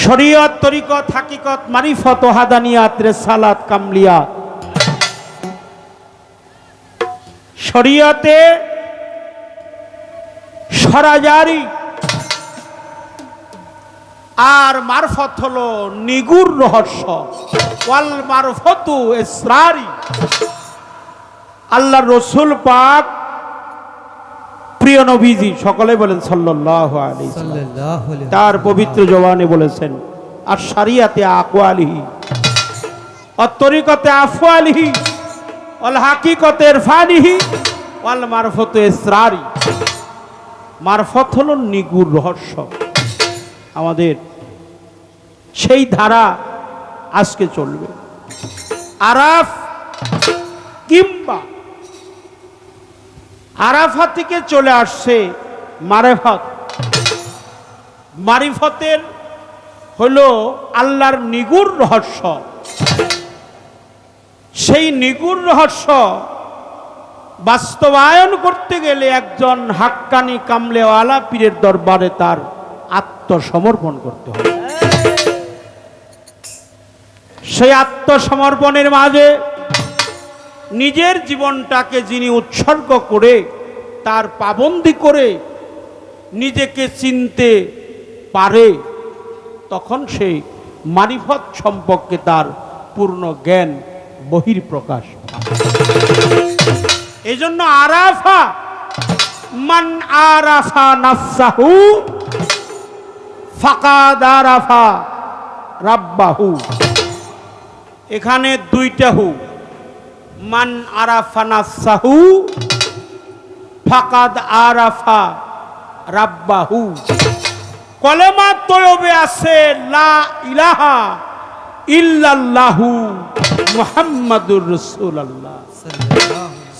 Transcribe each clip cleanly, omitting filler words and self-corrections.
শরীয়ত, তরিকত, হাকিকত, মারিফত, ওয়াহদানিয়াত, রিসালাত, কামলিয়াত। শরীয়তে সরাজারি আর মারফত হলো নিগুড় রহস্য। ওয়াল মারফতু ইসরারি। আল্লাহর রাসূল পাক প্রিয় নবীজি সকলে বলেন সাল্লাল্লাহু আলাইহি ওয়াসাল্লাম তার পবিত্র জবানে বলেছেন আর শরিয়াতে আকওয়ালিহি আর তরিকতে আফওয়ালিহি ওয়াল হাকিকতে ইরফানিহি ওয়াল মারফতু ইসরারি। মারফত হলো নিগুড় রহস্য। আমাদের সেই ধারা আজকে চলবে। আরাফ কিংবা আরাফা থেকে চলে আসছে মারিফত। মারিফতের হলো আল্লাহর নিগুড় রহস্য। সেই নিগুড় রহস্য বাস্তবায়ন করতে গেলে একজন হাক্কানি কামলেওয়ালা পীরের দরবারে তার আত্মসমর্পণ করতে হবে। সেই আত্মসমর্পণের মাঝে নিজের জীবনটাকে যিনি উৎসর্গ করে তার পাবন্দি করে নিজেকে চিনতে পারে, তখন সেই মারিফত সম্পর্কে তার পূর্ণ জ্ঞান বহির্প্রকাশ। এই জন্য আরাফা মান আরাফা নাফসাহু ফাকাদ আরাফা রাব্বাহু। এখানে দুইটা হু, মান আরাফা নাফসাহু ফাকাদ আরাফা রাব্বাহু। কলেমা তয়্যবে আছে লা ইলাহা ইল্লাল্লাহু মুহাম্মাদুর রাসূলুল্লাহ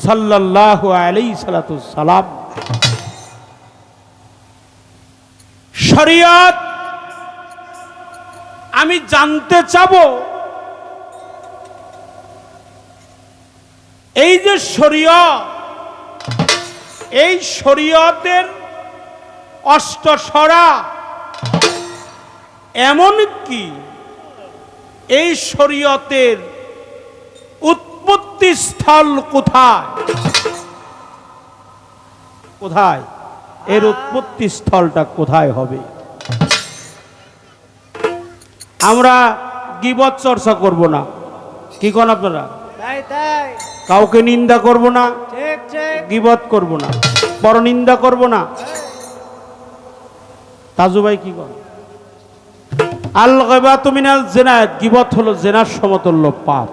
সাল্লাল্লাহু আলাইহি সাল্লাম। শরীয়ত আমি জানতে চাবো, এই যে শরীয়ত, এই শরীয়তের অষ্টসরা এমন কি এই শরীয়তের উৎপত্তি স্থল কোথায়? কোথায় এর উৎপত্তি স্থলটা কোথায় হবে? আমরা গীবত চর্চা করব না, কি কোন আপনারা? কাউকে নিন্দা করব না, গীবত করব না, পরনিন্দা করব না। তাজু ভাই কি করেন? আল গীবাতু মিনাল জিনাত, গীবত হলো জিনার সমতুল্য পাপ।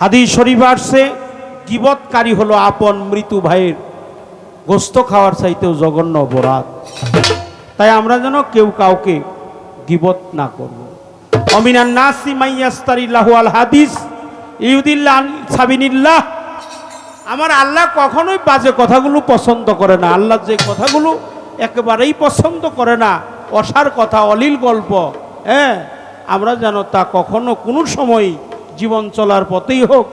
হাদিস শরীফ আসছে গীবতকারী হলো আপন মৃত্যু ভাইয়ের গোশত খাওয়ার চাইতেও জঘন্য অপরাধ। তাই আমরা যেন কেউ কাউকে গীবত না করব। অমিনান নাসি মাইয়াস্তারিল্লাহু আল হাদিস ইউদিল্লাহ আন সাবিলিল্লাহ। আমার আল্লাহ কখনোই বাজে কথাগুলো পছন্দ করে না। আল্লাহ যে কথাগুলো একেবারেই পছন্দ করে না, অসার কথা, অলীল গল্প, আমরা যেন তা কখনো কোনো সময় জীবন চলার পথেই হোক,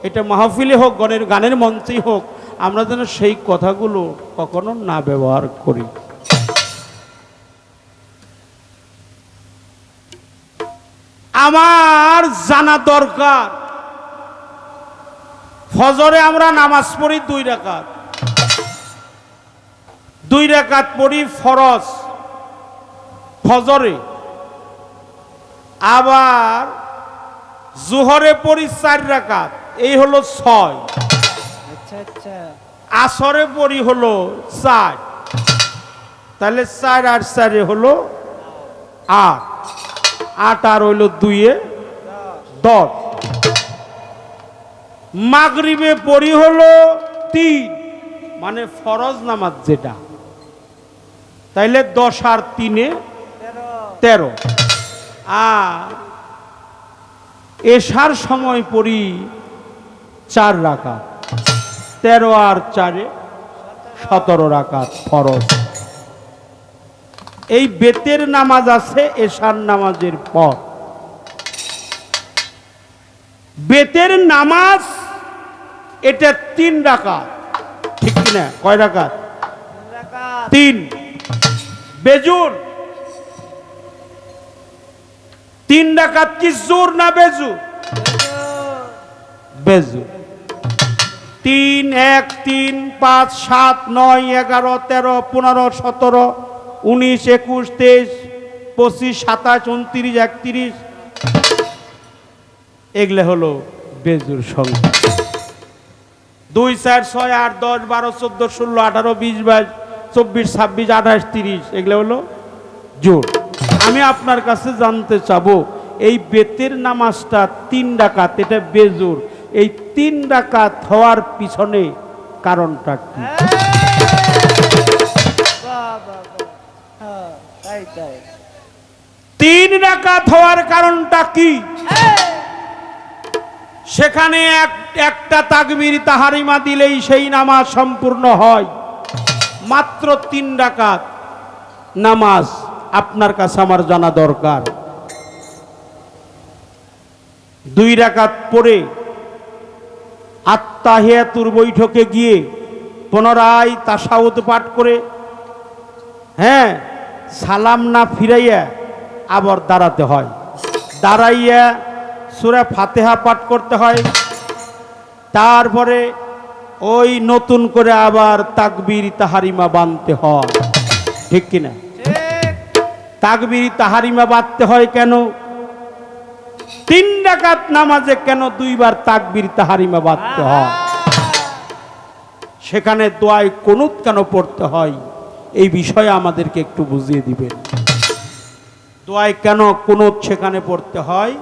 এটা মাহফিলে হোক, গানের মঞ্চেই হোক, আমরা যেন সেই কথাগুলো কখনো না ব্যবহার করি। আমার জানা দরকার, ফজরে আমরা নামাজ পড়ি 2 রাকাত, 2 রাকাত পড়ি ফরজ ফজরে, আবার জোহরে পড়ি 4 রাকাত, এই হলো 6। আসরে পড়ি হলো 4, তাহলে 4 আর 4 হলো 8, 8 আর হইল 2 এ 10। মাগরিবে পড়ি হলো 3, মানে ফরজ নামাজ যেটা, তাইলে 10 আর 3 এ 13। আর এশার সময় পড়ি 4 রাকাত, 13 আর 4 এ 17 রাকাত ফরজ। এই বেতের নামাজ আছে এশার নামাজের পর। বেতের নামাজ এটা 3 রাকাত, ঠিক কিনা? কয় রাকাত? 3। বেজুর তিন ডাকাত কি জোর না বেজু? বেজু। 3, 1, 3, 5, 7, 9, 11, 13, 15, 17, 19, 21, 23, 25, 27, 29, 31 এগুলো হলো বেজুর সংখ্যা। 2, 4, 6, 8, 10, 12, 14, 16, 18, 20, 22, 24, 26, 28, 30 এগুলো হলো জোর। আমি আপনার কাছে জানতে চাবো এই বেতের নামাজটা 3 রাকাত, এটা বেজোর, এই 3 রাকাত হওয়ার পিছনে কারণটা কি? 3 রাকাত হওয়ার কারণটা কি? সেখানে একটা তাকবীর তাহারিমা দিলেই সেই নামাজ সম্পূর্ণ হয়। মাত্র 3 রাকাত নামাজ আপনার কাছে আমার জানা দরকার। 2 রাকাত পড়ে আত্তাহিয়াতুর বৈঠকে গিয়ে পুনরায় তাশাহুদ পাঠ করে, হ্যাঁ, সালাম না ফিরাইয়া আবার দাঁড়াতে হয়, দাঁড়াইয়া সূরা ফাতিহা পাঠ করতে হয়, তারপরে ওই নতুন করে আবার তাকবীর তাহারিমা বাঁধতে হয়, ঠিক কিনা? তাকবীর তাহারিমা বাঁধতে হয় কেন? 3 রাকাত নামাজে কেন 2 বার তাকবীর তাহারিমা বাঁধতে হয়? সেখানে দোয়ায় কুনুত কেন পড়তে হয়? এই বিষয়ে আমাদেরকে একটু বুঝিয়ে দিবেন। দোয়ায় কেন কুনুত সেখানে পড়তে হয়,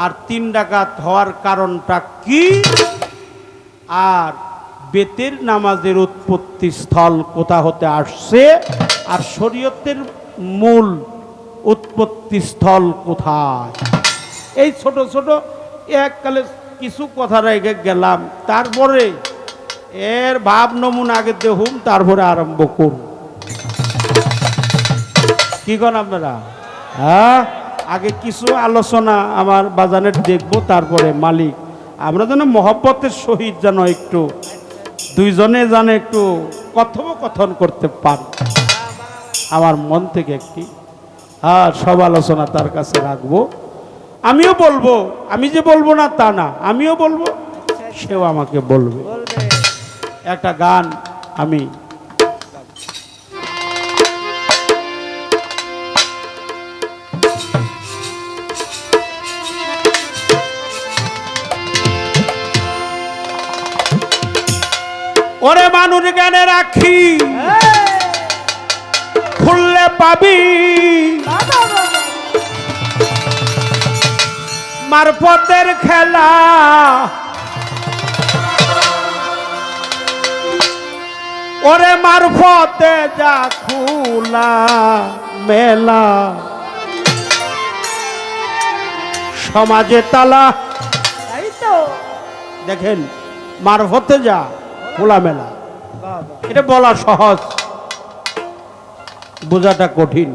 আর 3 রাকাত হওয়ার কারণটা কি, আর বেতের নামাজের উৎপত্তি স্থল কোথা হতে আসছে, আর শরীয়তের মূল উৎপত্তি স্থল কোথায়? এই ছোট ছোট এককালে কিছু কথা রেখে গেলাম, তারপরে এর ভাব নমুনা আগে দেখুন, তারপরে আরম্ভ করুন। কি করেন আপনারা? হ্যাঁ, আগে কিছু আলোচনা আমার বাজানের দেখবো, তারপরে মালিক আমরা যেন মহব্বতের সহিত যেন একটু দুইজনে যেন একটু কথোপকথন করতে পারি, আমার মন থেকে একটি, হ্যাঁ, সব আলোচনা তার কাছে রাখবো। আমিও বলবো, আমি যে বলবো না তা না, আমিও বলবো, সেও আমাকে বলবে। একটা গান আমি ওরে মানুষ জ্ঞানে রাখি, খুললে পাবি মারফতের খেলা, ওরে মারফতে যা খুলা মেলা, সমাজে তালা। দেখেন, মারফতে যা খোলামেলা, এটা বলা সহজ, বোঝাটা কঠিন।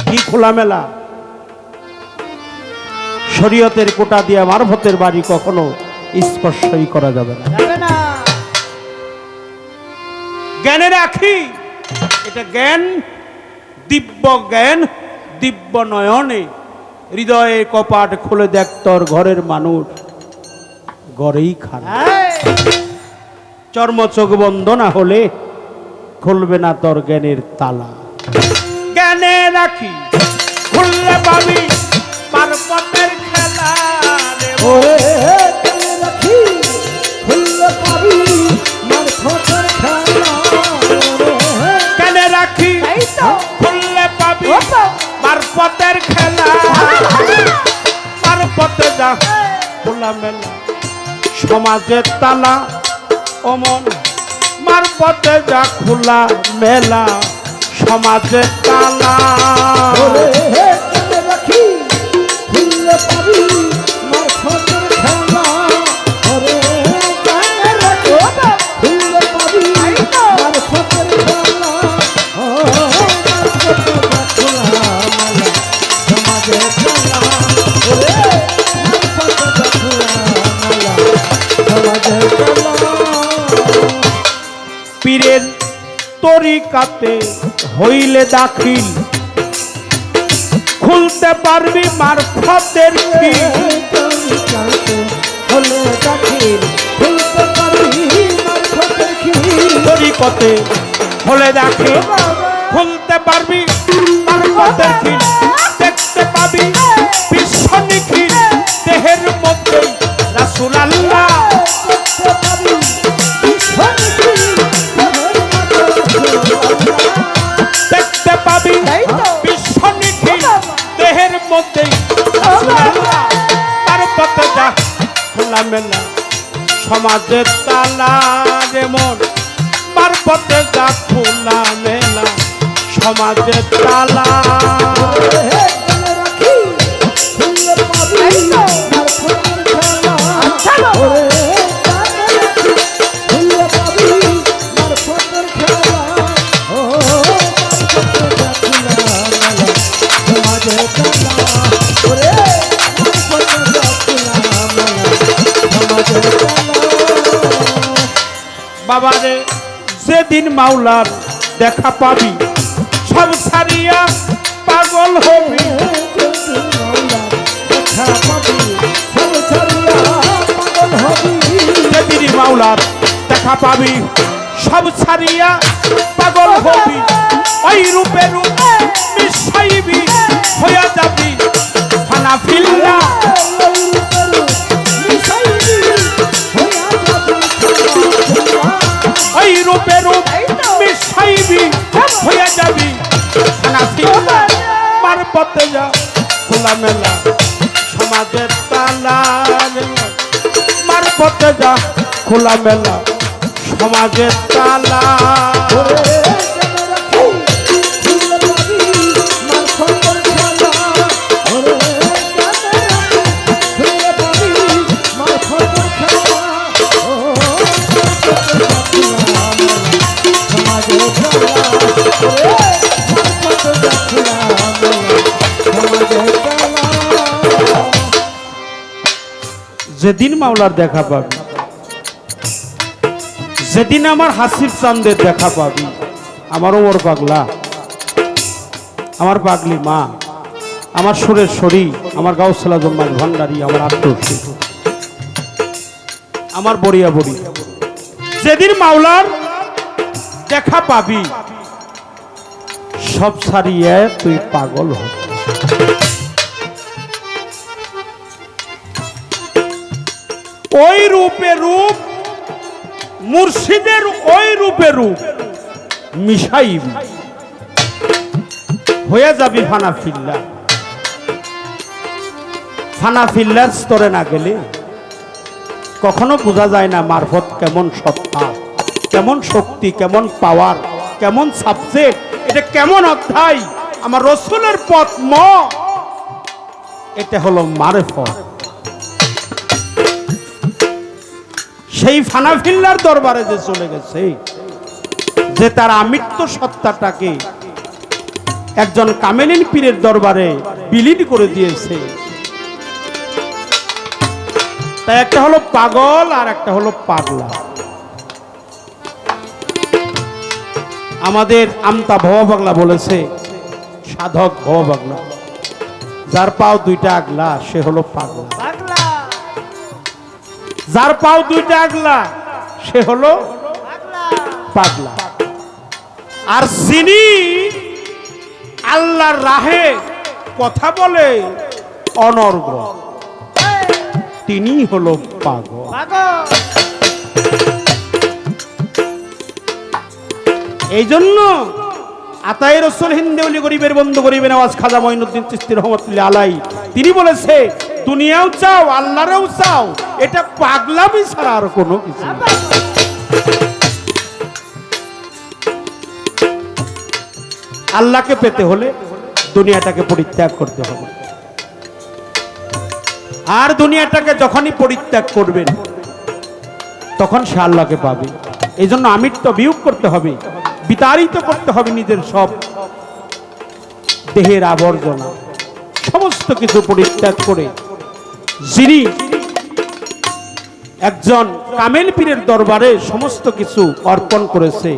কি খোলামেলা? শরীয়তের কোটা দিয়ে মারফতের বাড়ি কখনো স্পর্শই করা যাবে না। জ্ঞানে রাখি, এটা জ্ঞান, দিব্য জ্ঞান, দিব্য নয়নে হৃদয়ে কপাট খুলে দেখ তোর ঘরের মানুষ ঘরেই খানা। চর্ম চোখ বন্ধ না হলে খুলবে না তোর জ্ঞানের তালা। জ্ঞানে রাখি, খুললে পাবি মারফতের খেলা, জ্ঞানে রাখি, খুললে পাবি মারফতের খেলা, জ্ঞানে রাখি, খুললে পাবি মারফতের খেলা, মারফতে যা খোলা মেলা, সমাজের তালা, অমন মারফতে যা খোলা মেলা, সমাজের তালা। জ্ঞানে রাখি, খুললে পাবি মারফতের খেলা, জ্ঞানে রাখি, খুললে পাবি মারফতের খেলা, মারফতে যা খোলা মেলা, সমাজের তালা, মারফতে যা খোলা মেলা, সমাজের তালা। পীরের তরিকাতে হইলে দাখিল, খুলতে পারবি মারফতের খিল হলে দাখিল খুলতে পারবি মারফতের খিল তরিকতে হলে দাখিল খুলতে পারবি মারফতের খিল দেখতে পাবি বিশ্ব নিখিল দেহের মধ্যে রাসূল আল্লাহ করতে পারি দেখতে পাবি বিশ্ব নিখিল দেহের মধ্যে রাসূল আল্লাহ তার পথে যা খোলামেলা সমাজের তালা যেমন তার পথে যা খোলামেলা সমাজের তালা বাবারে যেদিন মাওলার দেখা পাবি সব ছাড়িয়া পাগল হবি যেদিন মাওলার দেখা পাবি সব ছাড়িয়া পাগল হবি ওই রূপে রূপ মিশাইবি হইয়া যাবি ফানা ফিল্লা ওই রূপে রূপ মিশাইবি হইয়া যাবি ফানা ফিল্লা মারফতে যা খোলামেলা সমাজের তালা মারফতে যা খোলামেলা সমাজের তালা যেদিন মাওলার দেখা পাবি যেদিন আমার হাসির চাঁদের দেখা পাবি আমার ওর পাগলা আমার পাগলি মা আমার সুরের শরী আমার গাউসলা জম্মাল ভান্ডারী আমার আত্মর্ষী আমার বড়িয়া বড়ি যেদিন মাওলার দেখা পাবি সব ছাড়িয়ে তুই পাগল হ ওই রূপে রূপ মুর্শিদের ওই রূপে রূপ মিশাইবি হয়ে যাবি ফানা ফিল্লা ফানা ফিল্লার স্তরে না গেলে কখনো বোঝা যায় না মারফত কেমন সত্তা কেমন শক্তি কেমন পাওয়ার কেমন সাবজেক্ট এটা কেমন অধ্যায় আমার রসুলের পথ এটা হলো মারফত সেই ফানা ফিল্লার দরবারে যে চলে গেছে যে তার আমৃত্য সত্তাটাকে একজন কামেলিন পীরের দরবারে বিলীন করে দিয়েছে তাই একটা হলো পাগল আর একটা হলো পাগলা আমাদের আমতা ভবা পাগলা বলেছে সাধক ভবা পাগলা যার পাও দুইটা আগলা সে হলো পাগলা যার পাও দুইটা আগলা সে হলো পাগলা আর যিনি আল্লাহর রাহে কথা বলে অনর্গ তিনি হলো পাগল এই জন্য আতায়ে রসুল হিন্দেউলি গরিবের বন্ধু গরিবের আওয়াজ খাজা মঈনুদ্দিন চিশতি রহমাতুল্লাহ আলাই তিনি বলেছে দুনিয়াও চাও আল্লাহরেও চাও এটা পাগলামি ছাড়া আর কোনো কিছু না। আল্লাহকে পেতে হলে দুনিয়াটাকে পরিত্যাগ করতে হবে আর দুনিয়াটাকে যখনই পরিত্যাগ করবেন তখন সে আল্লাহকে পাবে এই জন্য আমৃত্য বিয়োগ করতে হবে বিতাড়িত করতে হবে নিজের সব দেহের আবর্জনা সমস্ত কিছু পরিত্যাগ করে যিনি একজন কামেল পীরের দরবারে সমস্ত কিছু অর্পণ করেছে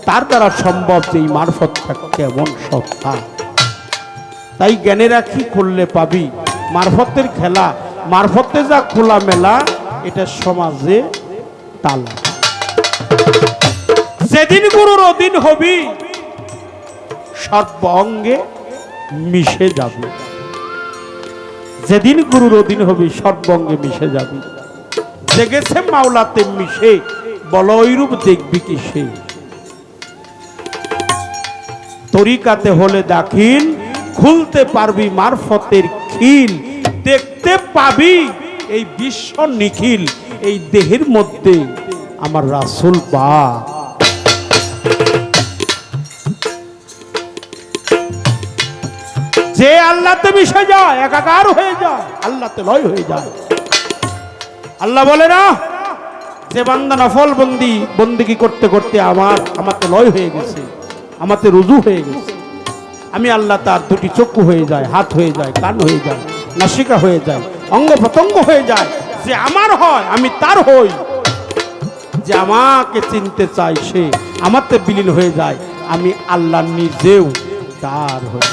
তার দ্বারা সম্ভব যে এই মারফতটা কেমন সত্তা তাই জ্ঞানের আঁখি খুললে পাবি মারফতের খেলা, মারফতে যা খোলা মেলা, এটা সমাজে তালা। যেদিন গুরুর অধীন হবি সর্ব অঙ্গে মিশে যাবে, যেদিন গুরুর অধীন হবি সর্ব অঙ্গে মিশে যাবি। জেগেছে মাওলাতে মিশে, বল ঐরূপ দেখবি কি সে। তরিকাতে হলে দাখিল, খুলতে পারবি মারফতের খিল, দেখতে পাবি এই বিশ্ব নিখিল, এই দেহের মধ্যে আমার রাসূল বা। যে আল্লাহতে মিশে যায়, একাকার হয়ে যায়, আল্লাহতে লয় হয়ে যায়। আল্লাহ বলে না যে বান্দা নফল বন্দিগি করতে করতে আমাতে লয় হয়ে গেছে, আমাতে রুজু হয়ে গেছে, আমি আল্লাহ তার দুটি চক্ষু হয়ে যায়, হাত হয়ে যায়, কান হয়ে যায়, নাসিকা হয়ে যায়, অঙ্গ প্রত্যঙ্গ হয়ে যায়। যে আমার হয় আমি তার হই, যে আমাকে চিনতে চায় সে আমাতে বিলীন হয়ে যায়, আমি আল্লাহ নিজেও তার হই।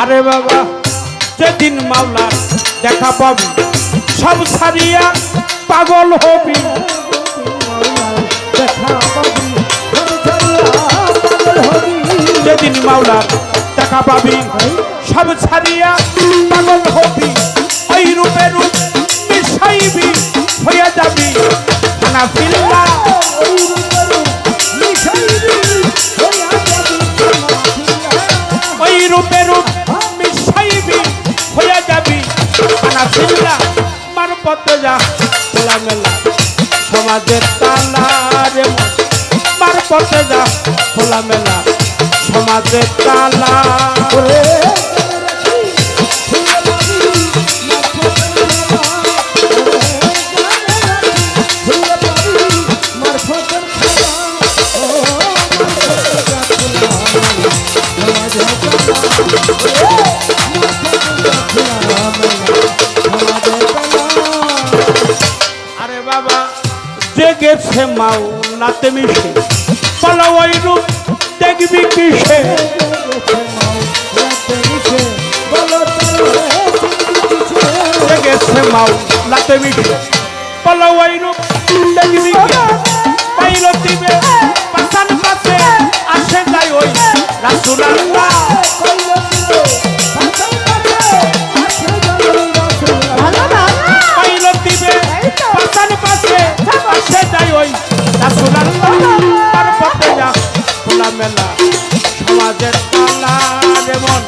আরে বাবা যেদিন মাওলার দেখা পাবি সব ছাড়িয়া পাগল হবি, যেদিন মাওলার দেখা পাবি সব ছাড়িয়া পাগল হবি, ওই রূপে রূপ মিশাইবি হইয়া যাবি হানাফিল্লাহ। ওই রূপে রূপ মিশাইবি হইয়া যাবি হানাফিল্লাহ। মারফতে যা খোলামেলা সমাজের তালা রে, মারফতে যা খোলামেলা সমাজের তালা। আরে বাবা জেগেছে মাওলাতে মিশে, বল ওই রূপ দেখবি কিসে। জেগেছে মাওলাতে মিশে, বল ওই রূপ দেখবি পাইল দিবে পাশান পাশে আসে যায় ওই রাসূলুল্লাহ। পাইল দিবে পাশান পাশে আসে যায় ওই রাসূলুল্লাহ। মারফতে যা খোলামেলা সমাজের তালা রে মন,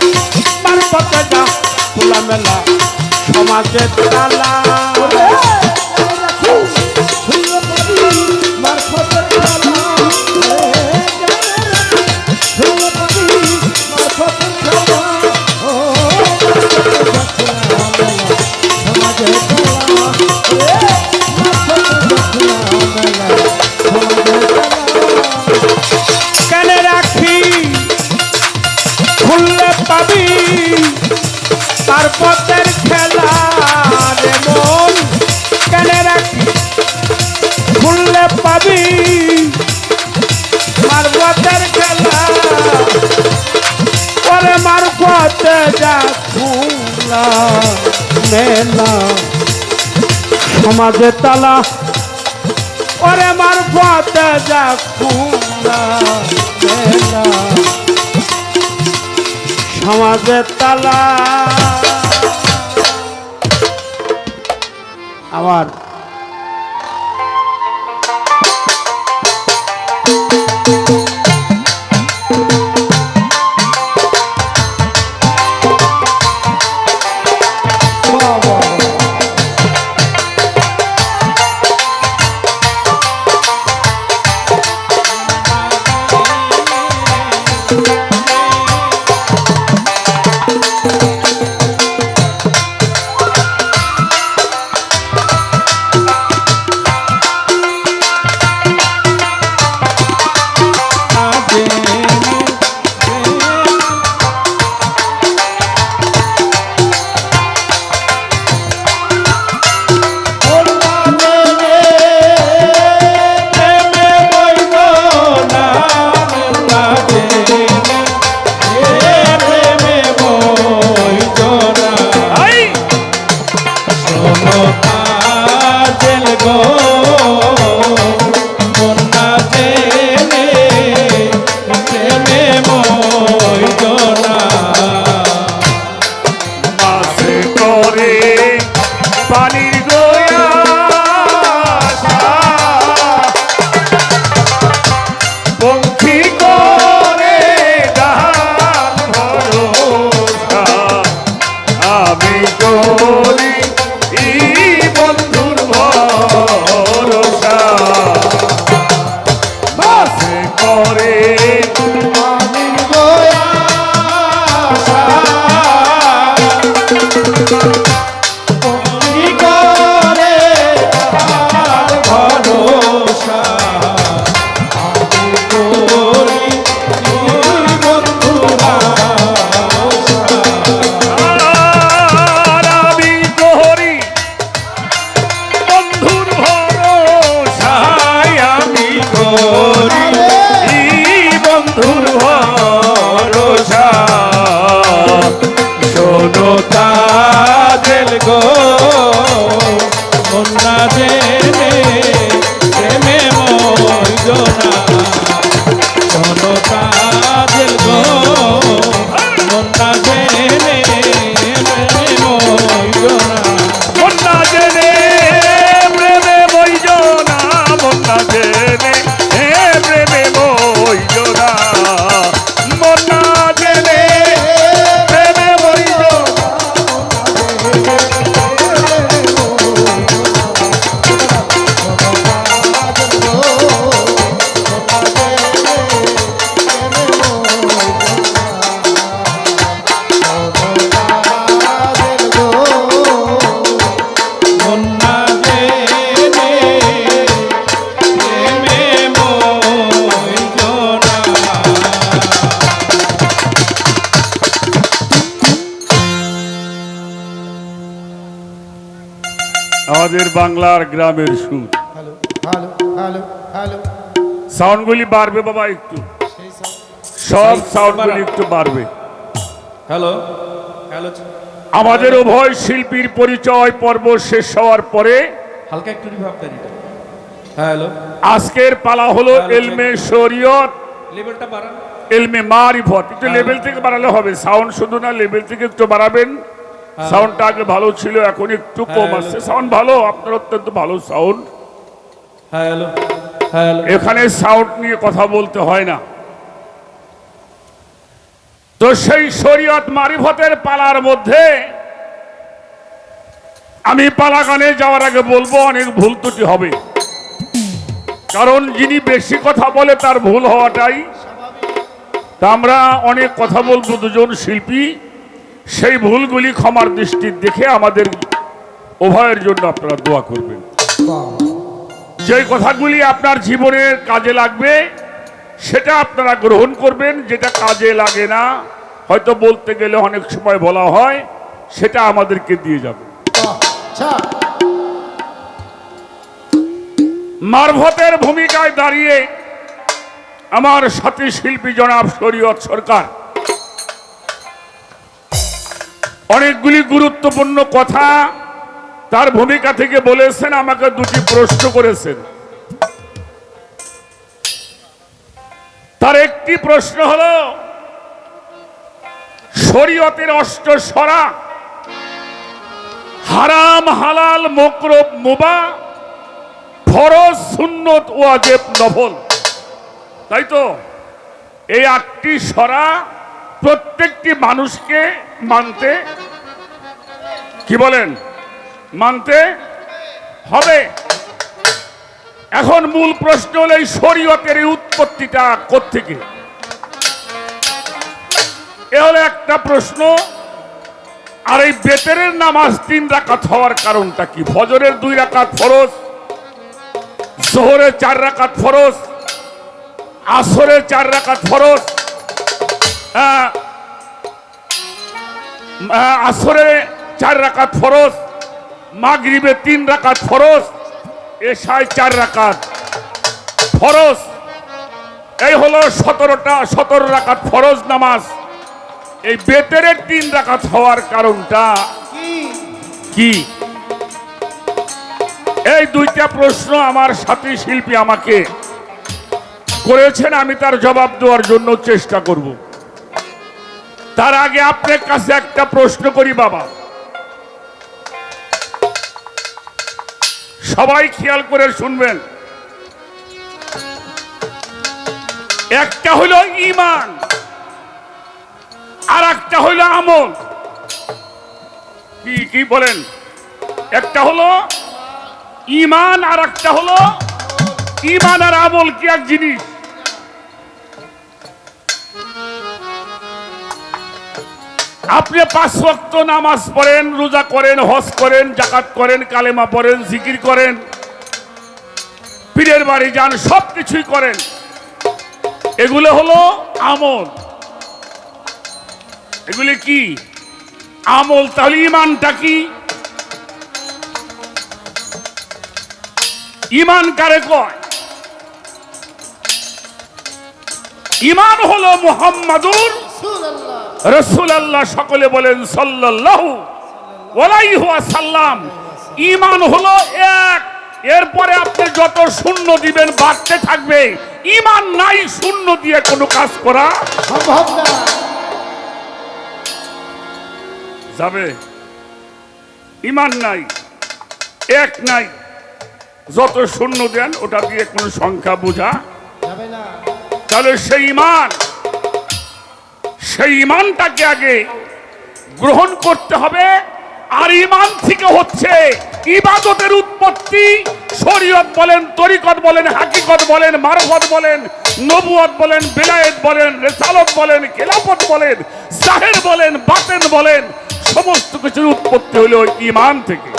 মারফতে যা খোলামেলা সমাজের তালা। কেন রাখি খুললে পাবি মারফতের খেলা রে মন, কেন রাখি খুললে পাবি মারফতের খেলা। পরে মারফতে যা খুলা মেলা সমাজে তালা, ওরে মারফতে যা খুলা মেলা সমাজে তালা। আমার বাংলার গ্রামের সুর। হ্যালো হ্যালো হ্যালো হ্যালো সাউন্ডগুলি বাড়বে বাবা একটু, সেই সব সব সাউন্ডগুলি একটু বাড়বে। হ্যালো হ্যালো, আমাদের উভয় শিল্পীর পরিচয় পর্ব শেষ হওয়ার পরে হালকা একটু রিভাব দেন এটা। হ্যালো, আজকের পালা হলো এলমে শরীয়ত, লেভেলটা বাড়ান। এলমে মারিফত। একটু লেভেল থেকে বাড়ালে হবে, সাউন্ড শুধু না, লেভেল থেকে একটু বাড়াবেন। সাউন্ডটা আগে ভালো ছিল, এখন একটু কম আসছে। সাউন্ড ভালো, আপনার অত্যন্ত ভালো সাউন্ড। হ্যালো হ্যালো, এখানে সাউন্ড নিয়ে কথা বলতে হয় না। তো সেই শরীয়ত মারিফতের পালার মধ্যে আমি পালা গানে যাওয়ার আগে বলবো অনেক ভুল ত্রুটি হবে, কারণ যিনি বেশি কথা বলে তার ভুল হওয়াটাই। তা আমরা অনেক কথা বলবো, দুজন শিল্পী, সেই ভুলগুলি ক্ষমার দৃষ্টির দেখে আমাদের উভয়ের জন্য আপনারা দোয়া করবেন। যে কথাগুলি আপনার জীবনের কাজে লাগবে সেটা আপনারা গ্রহণ করবেন, যেটা কাজে লাগে না, হয়তো বলতে গেলে অনেক সময় বলা হয়, সেটা আমাদেরকে দিয়ে যাবে। আচ্ছা মারফতের ভূমিকায় দাঁড়িয়ে আমার সাথী শিল্পী জনাব শরীয়ত সরকার অনেকগুলি গুরুত্বপূর্ণ কথা তার ভূমিকা থেকে বলেছেন। আমাকে দুটি প্রশ্ন করেছেন। তার একটি প্রশ্ন হলো, শরীয়তের অষ্টসরা হারাম হালাল মাকরুহ মুবাহ ফরজ সুন্নত ওয়াজিব নফল, তাই তো? এই ৮টি সরা প্রত্যেকটি মানুষকে মানতে, কি বলেন, মানতে হবে। এখন মূল প্রশ্ন হলো, এই শরীয়তের এই উৎপত্তিটা কোত্থেকে? এ হলো একটা প্রশ্ন। আর এই বেতেরের নামাজ ৩ রাকাত হওয়ার কারণটা কি? ফজরের 2 রাকাত ফরজ, যোহরের 4 রাকাত ফরজ, আসরের 4 রাকাত ফরজ, আসরে 4 রাকাত ফরজ, মাগরিবে 3 রাকাত ফরজ, এশায় 4 রাকাত ফরজ। এই হলো 17 রাকাত ফরজ নামাজ। এই বেতেরের 3 রাকাত হওয়ার কারণটা কি? এই দুইটা প্রশ্ন আমার সাথী শিল্পী আমাকে করেছেন, আমি তার জবাব দেওয়ার জন্য চেষ্টা করব। তার আগে আপনার কাছে একটা প্রশ্ন করি বাবা, সবাই খেয়াল করে শুনবেন। একটা হলো ঈমান আর একটা হলো আমল। কি বলেন? একটা হলো ঈমান আর একটা হলো, ঈমান আর আমল কি এক জিনিস? আপনি 5 ওয়াক্ত নামাজ পড়েন, রোজা করেন, হজ করেন, যাকাত করেন, কালেমা পড়েন, জিকির করেন, পীরের বাড়ি যান, সব কিছুই করেন, এগুলো হলো আমল। এগুলি কি? আমল। তাহলে ঈমানটা কি? ঈমান কারে কয়? ঈমান হলো মুহাম্মাদুর রাসূলুল্লাহ, সকলে বলেন সাল্লাল্লাহু আলাইহি ওয়াসাল্লাম। ঈমান হলো এক, এরপরে আপনি যত শূন্য দিবেন বাড়তে থাকবে। ঈমান নাই, শূন্য দিয়ে কোনো কাজ করা সম্ভব না, যাবে? ঈমান নাই, এক নাই, যত শূন্য দেন ওটা দিয়ে কোনো সংখ্যা বোঝা যাবে না। তাহলে সেই ঈমান, সেই ঈমানটাকে আগে গ্রহণ করতে হবে। আর ঈমান থেকে হচ্ছে ইবাদতের উৎপত্তি। শরীয়ত বলেন, তরিকত বলেন, হাকিকত বলেন, মারফত বলেন, নবুয়ত বলেন, বেলায়েত বলেন, রিসালত বলেন, খেলাফত বলেন, জাহের বলেন, বাতেন বলেন, সমস্ত কিছুর উৎপত্তি হলো ওই ঈমান থেকে।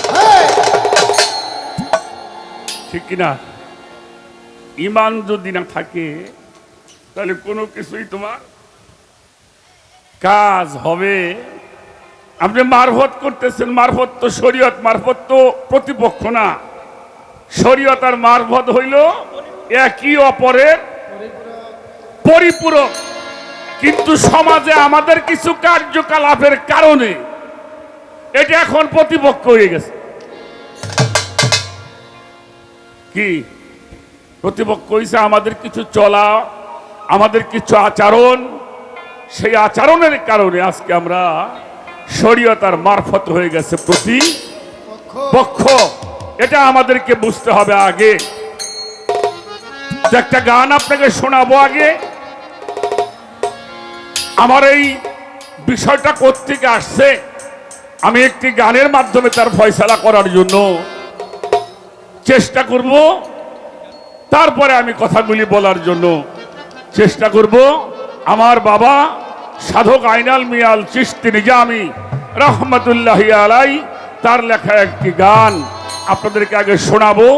ঠিক কিনা? ঈমান যদি না থাকে তাহলে কোনো কিছুই তোমার কাজ হবে আপনি মারফত করতেছেন, মারফত তো শরীয়ত, মারফত তো প্রতিপক্ষ না। শরীয়ত আর মারফত হইল একই অপরের পরিপূরক। কিন্তু সমাজে আমাদের কিছু কার্যকলাপের কারণে এটা এখন প্রতিপক্ষ হয়ে গেছে। কি প্রতিপক্ষ হয়েছে? আমাদের কিছু চলা, আমাদের কিছু আচরণ, সেই আচরণের কারণে আজকে আমরা শরীয়ত আর মারফত হয়ে গেছে প্রতিপক্ষ। এটা আমাদেরকে বুঝতে হবে আগে। একটা গান আপনাকে শোনাবো আগে। আমার এই বিষয়টা কোত্থেকে আসছে আমি একটি গানের মাধ্যমে তার ফয়সালা করার জন্য চেষ্টা করব, তারপরে আমি কথাগুলি বলার জন্য চেষ্টা করব। আমার বাবা সাধক আইনাল মিয়াল চিশতি নিজামী রহমতুল্লাহি আলাই তার লেখা একটি গান আপনাদেরকে আগে শোনাবো,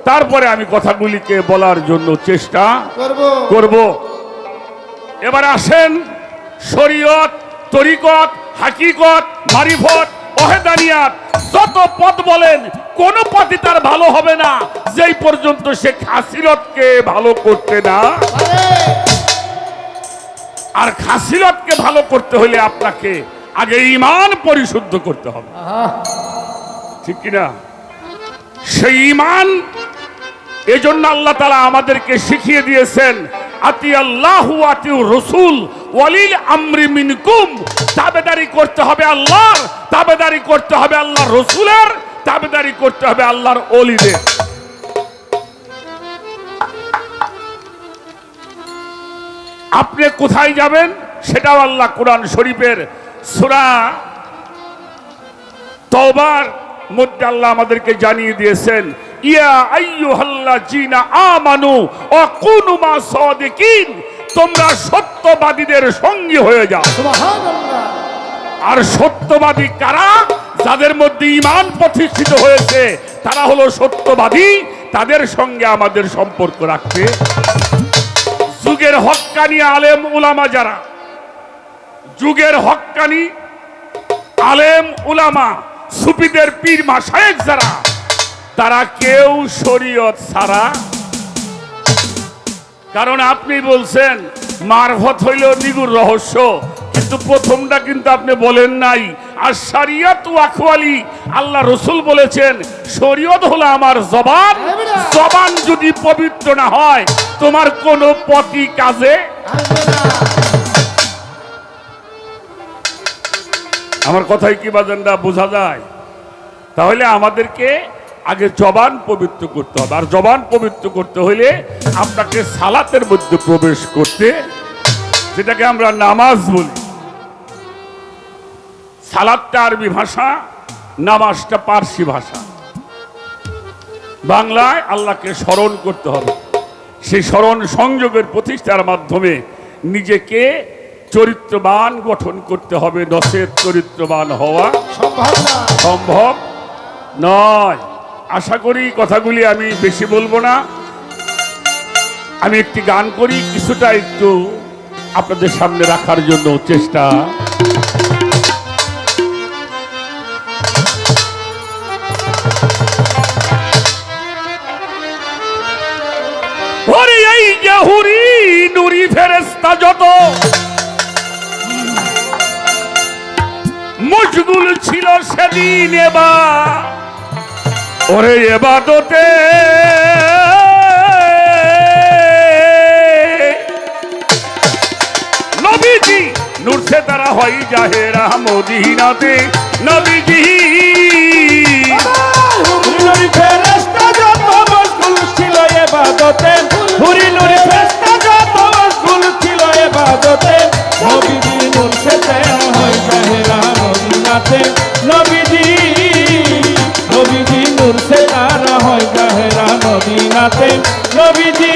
তারপরে আমি কথাগুলিকে বলার জন্য চেষ্টা করব। এবার আসেন, শরীয়ত, তরিকত, হাকিকত, মারিফত, ওহেদানিয়াত যত পথ বলেন কোন পথই তার ভালো হবে না যেই পর্যন্ত সে খাসিলতকে ভালো করতে না। আর খাসিলতকে ভালো করতে হলে আপনাকে আগে ঈমান পরিশুদ্ধ করতে হবে, ঠিক কিনা? সেই ঈমান এজন্য আল্লাহ তাআলা আমাদেরকে শিখিয়ে দিয়েছেন, আতি আল্লাহু আতি রাসূল ওয়ালিল আমরি মিনকুম। তাবেদারি করতে হবে আল্লাহর, তাবেদারি করতে হবে আল্লাহর রাসূলের, তাবেদারি করতে হবে আল্লাহর ওলিদের। আপনি কোথায় যাবেন সেটাও আল্লাহ কোরআন শরীফের সূরা তওবার মধ্যে আল্লাহ আমাদেরকে জানিয়ে দিয়েছেন, ইয়া আইয়ুহাল্লাযীনা আমানু ওয়া কুনু মা সাদিকিন। তোমরা সত্যবাদীদের সঙ্গী হয়ে যাও। সুবহানাল্লাহ। আর সত্যবাদী কারা? যাদের মধ্যে ঈমান প্রতিষ্ঠিত হয়েছে তারা হলো সত্যবাদী। তাদের সঙ্গে আমাদের সম্পর্ক রাখতে, যুগের হক্কানি আলেম উলামা যারা, যুগের হক্কানি আলেম উলামা সুফিদের পীর মাশায়েখ যারা, তারা কেউ শরীয়ত ছাড়া। কারণ আপনি বলছেন মারফত হইল নিগুর রহস্য, কিন্তু প্রথমটা কিন্তু আপনি বলেন নাই। আর শরিয়ত ও আকওয়ালি, আল্লাহ রাসূল বলেছেন শরীয়ত হলো আমার জবান, জবান যদি পবিত্র না হয় তোমার কোনো পথই কাজে। আমার কথাই কি বাজানরা বোঝা যায়? তাহলে আমাদেরকে আগে জবান পবিত্র করতে হবে। আর জবান পবিত্র করতে হইলে আপনাকে সালাতের মধ্যে প্রবেশ করতে, যেটাকে আমরা নামাজ বলি। সালাতটা আরবি ভাষা, নামাজটা পারসি ভাষা। বাংলায় আল্লাহকে স্মরণ করতে হবে। সেই স্মরণ সংযোগের প্রতিষ্ঠার মাধ্যমে নিজেকে চরিত্রবান গঠন করতে হবে, নচেত চরিত্রবান হওয়া সম্ভব নয়। আশা করি কথাগুলি আমি বেশি বলবো না। আমি একটি গান করি, কিছুটা একটু আপনাদের সামনে রাখার জন্য চেষ্টা। ওরে এই যে হুরি নুরি ফেরেশতা যত মশগুল ছিল সেদিন ওরে ইবাদতে, নবীজি নূর সে তারা হয় জাহেরা মদিনাতে। নবীজি নুরি ফেরেশতা যত মশগুল ছিল ইবাদতে, নুরি নুরি ফেরেশতা যত মশগুল ছিল ইবাদতে, নবীজি নূর সে তারা হয় জাহেরা মদিনাতে। নবীজি নবীজি নূর সে তারা হয় জাহেরা মদিনাতে। নবীজি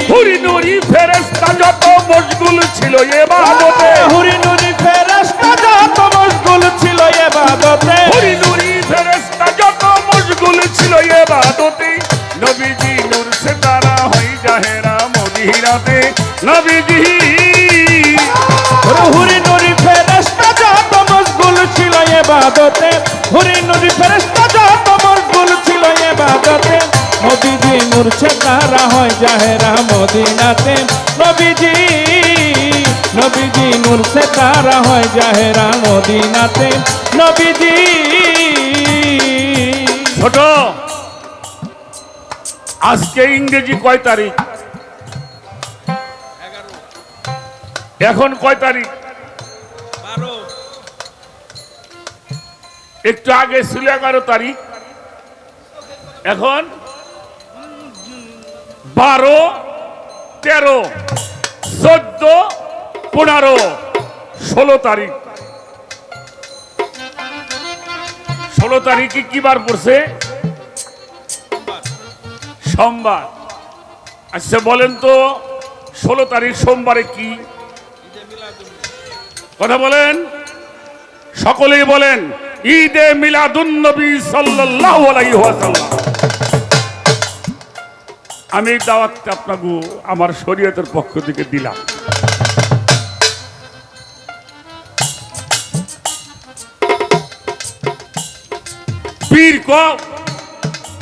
হুরি নুরি ফেরেশতা যত মশগুল ছিল ইবাদতে, হুরি নুরি ফেরেশতা যত মশগুল ছিল ইবাদতে, হুরি নুরি ফেরেশতা যত মশগুল ছিল ইবাদতে। নবীজি নূর সে তারা হয় জাহেরা মদিনাতে। নবীজি হুরি নুরি ফেরেশতা যত এবাদতে হুরি নুরি ফেরেশতা যত মশগুল ছিল এবাদতে নবীজি নূরছে তারা হয় জাহেরা মদিনাতে নবীজি নবীজি নূরছে তারা হয় জাহেরা মদিনাতে নবীজি। ছোট, আজকে ইংরেজি কয় তারিখ? এখন কয় তারিখ? একটু আগে ছিল 11 তারিখ, এখন 12, 13, 14, 15, 16 তারিখ। 16 তারিখে কি বার পড়ছে? সোমবার। আচ্ছা বলেন তো 16 তারিখ সোমবারে কি কথা বলেন? সকলেই বলেন ঈদে মিলাদুন নবী সাল্লাল্লাহু আলাইহি ওয়াসাল্লাম। আমি এই দাওয়াতটা আপনাকে আমার শরীয়তের পক্ষ থেকে দিলাম। পীর কও,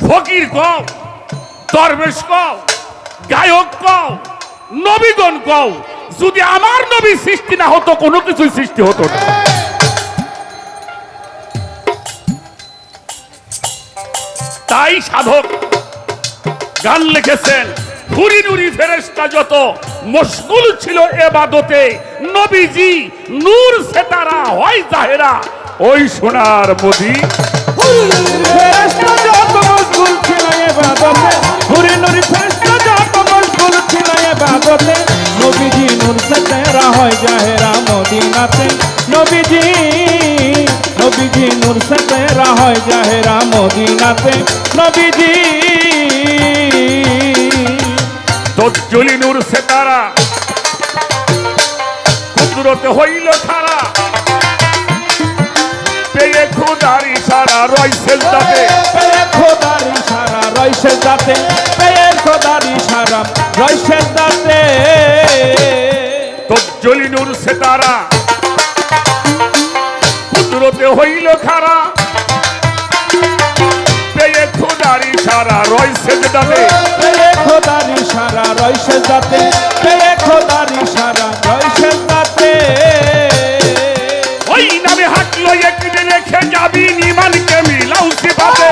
ফকির কও, দরবেশ কও, গায়ক কও, নবীগণ কও, যদি আমার নবী সৃষ্টি না হতো কোনো কিছুই সৃষ্টি হতো না। তাই সাধক গান লিখেছেন, হুরি নুরি ফেরেশতা যত মশগুল ছিল এবাদতে নবীজি নূর সে তারা হয় জাহেরা ওই সোনার মদি। ফেরেশতা যত মশগুল ছিল এবাদতে হুরি নুরি ফেরেশতা যত মশগুল ছিল এবাদতে নবীজি নূরছে তারা হয় জাহেরা মদিনাতে নবীজি নবীজি নূরছে তারা হয় জাহেরা মদিনাতে নবীজি। তজ্জলি নূর সে তারা কুদরতে হইল খারা পেয়ে খোদার ইশারা রয় সেজদাতে পেয়ে খোদার ইশারা রয় সেজদাতে পেয়ে খোদার ইশারা রয় সেজদাতে তজ্জলি নূর সে তারা কুদরতে হইল খারা পেয়ে খোদার ইশারা রয় সেজদাতে পেয়ে খোদার ইশারা রয় সেজদাতে পেয়ে খোদার ইশারা রয় সেজদাতে। ওই নামে হাঁটলো একদিন রেখে যাবি নিমানকে মিলাও সিফাতে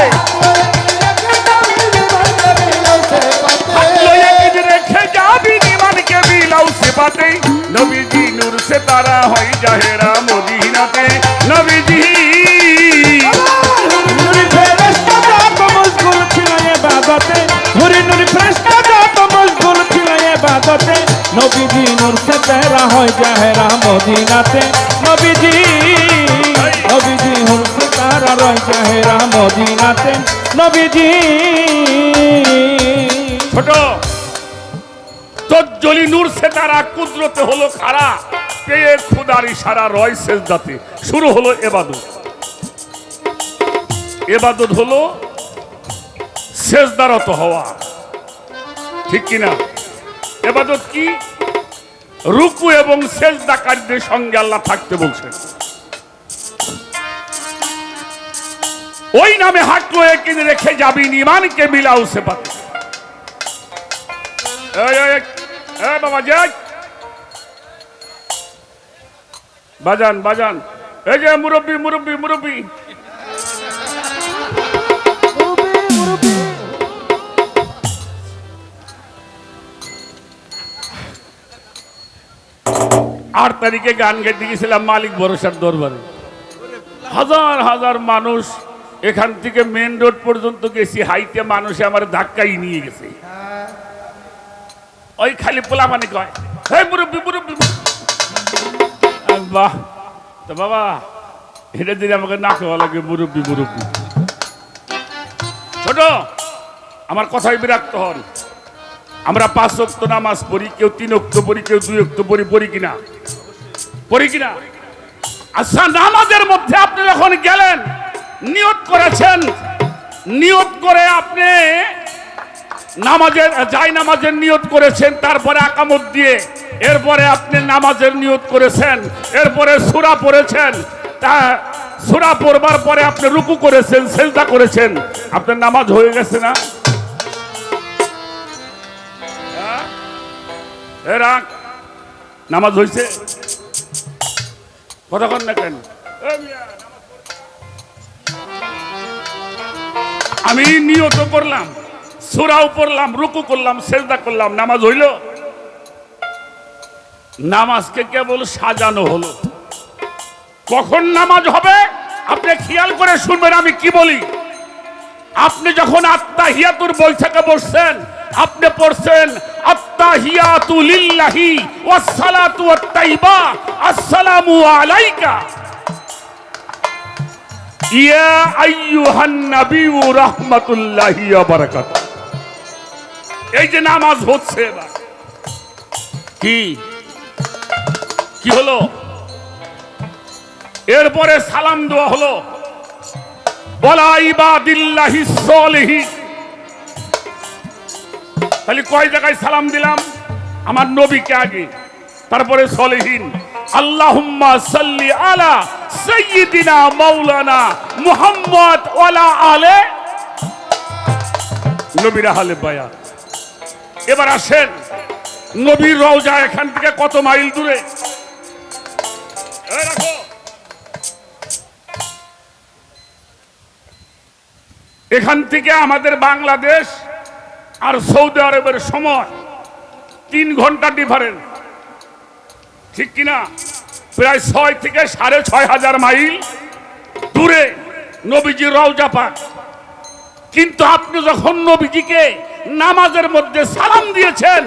হাঁটলো একদিন রেখে যাবি নিমানকে মিলাও সিফাতে নবীজি নূর সে তারা হয় জাহেরা মদিনাতে নবীজি। নুরি ফেরেশতা যত মশগুল ছিল ইবাদতে হুরি নুরি ফেরেশতা যত মশগুল ছিল ইবাদতে নবীজি নূরছে তারা হয় জাহেরা মদিনাতে নবীজি নবীজি নূরছে তারা হয় জাহেরা মদিনাতে নবীজি। ছোট, তজ্জলি নূর সে তারা কুদরতে হলো খারা পেয়ে খুদার ইশারা রয় সেজদাতে। শুরু হলো এবাদত। এবাদত হলো সেজদারত হওয়া, ঠিক কিনা? এবাদত কি? রুকু এবং সেজদাকারীদের সঙ্গে আল্লাহ থাকতে বলছেন। ওই নামে হাঁটলো একদিন রেখে যাবি ইমানকে মিলাও সে পাতে। বাবা যাই বাজান বাজান, এই যে মুরব্বী মুরব্বী মুরব্বী, আট তারিখে গান গাইতে গেছিলাম মালিক ভরসার দরবারে। হাজার হাজার মানুষ, এখান থেকে মেন রোড পর্যন্ত গেছি, হাইতে মানুষে আমার ধাক্কাই নিয়ে গেছে। ওই খালি পোলা মানে কয় হে মুরব্বী মুরব্বী। বাহ, তো বাবা এটা দিলে আমাকে না খাওয়া লাগে মুরব্বী মুরব্বী। ছোট, আমার কথাই বিরক্ত হন। আমরা 5 ওয়াক্ত নামাজ পড়ি, কেউ 3 ওয়াক্ত পড়ি, কেউ 2 ওয়াক্ত পড়ি, পড়ি কিনা? পড়ি কিনা? আচ্ছা, নামাজের মধ্যে আপনি যখন গেলেন নিয়ত করেছেন, নিয়ত করে আপনি নামাজের যাই নামাজের নিয়ত করেছেন, তারপরে আকামত দিয়ে এরপরে আপনি নামাজের নিয়ত করেছেন, এরপরে সূরা পড়েছেন, সূরা পড়বার পরে আপনি রুকু করেছেন, সেজদা করেছেন, আপনার নামাজ হয়ে গেছে না? হ্যাঁ? এরা নামাজ হয়েছে? কথা কন না কেন? আমি নিয়ত করলাম, সূরাও পড়লাম, রুকু করলাম, সেজদা করলাম, নামাজ হইল? নামাজকে কেবল সাজানো হলো। কখন নামাজ হবে আপনি খেয়াল করে শুনবেন আমি কি বলি। আপনি যখন আত্তাহিয়াতুর বৈঠকে বসছেন, আপনি পড়ছেন আত্তাহিয়াতু লিল্লাহি ওয়াস সালাতু ওয়াত তাইবা আসসালামু আলাইকা ইয়া আইয়ুহান নাবিয়্যু রাহমাতুল্লাহি ওয়া বারাকাতুহু। এই যে নামাজ হচ্ছে এবার কি কি হলো? এরপরে সালাম দেওয়া হলো, বলা ইবাদিল্লাহিস সলিহিন। তাহলে কয় জায়গায় সালাম দিলাম? আমার নবীকে আগে, তারপরে সলিহিন। আল্লাহুম্মা সাল্লি আলা সাইয়্যিদিনা মাওলানা মুহাম্মদ ওয়ালা আলে নবীর আহলে বায়াত। এবার আসেন, নবীর রওজা এখান থেকে কত মাইল দূরে? রাখো। এখান থেকে আমাদের বাংলাদেশ আর সৌদি আরবের সময় 3 ঘন্টা ডিফারেন্স, ঠিক কিনা? প্রায় 6 থেকে 6,500 মাইল দূরে নবীজির রওজা পাক। কিন্তু আপনি যখন নবীজিকে নামাজের মধ্যে সালাম দিয়েছেন,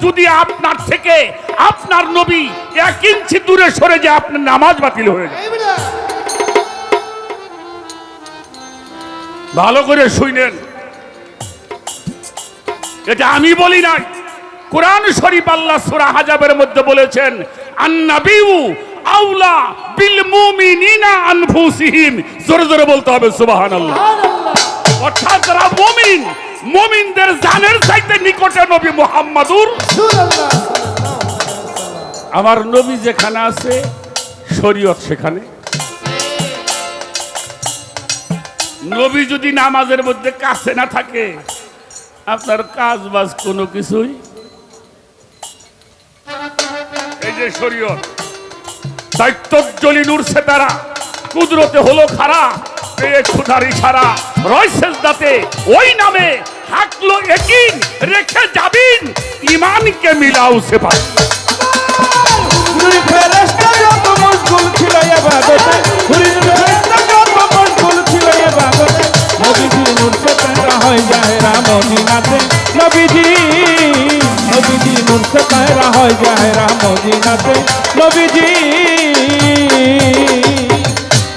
যদি আপনার থেকে আপনার নবী 1 ইঞ্চি দূরে সরে যায়, আপনার নামাজ বাতিল হয়ে যায়। ভালো করে শুনেন, এটা আমি বলি নাই, কোরআন শরীফ আল্লাহ সূরা হাজাবের মধ্যে বলেছেন, আন-নাবিয়্যু আউলা বিল মুমিনিনা আনফুসিহিম। জোরে জোরে বলতে হবে সুবহানাল্লাহ। অর্থাৎ যারা মুমিন, মুমিনদের জানের চাইতে নিকটে নবী মুহাম্মাদুর রাসূলুল্লাহ। আমার নবী যেখানে আছে শরীয়ত সেখানে। নবী যদি নামাজের মধ্যে কাছে না থাকে, আপনার কাজ বাজ কোনো কিছুই। এই যে শরীয়ত, দায়িত্বজ্জলি নূর সে তারা, কুদরতে হলো খারা, পেয়ে ক্ষুধার ইশারা, রয় সেজদাতে ওই নামে হাকলো একিন, রেখে যাবিন ইমানকে মিলাও সে পায়। নূরে ফেরেশতা যত মশগুল ছিল ইবাদতে, নূরে ফেরেশতা যত মশগুল ছিল ইবাদতে, নবীজি নূর সে প্যারা হয়ে যায় মদিনাতে। নবীজি নূর সে প্যারা হয়ে যায় মদিনাতে। নবীজি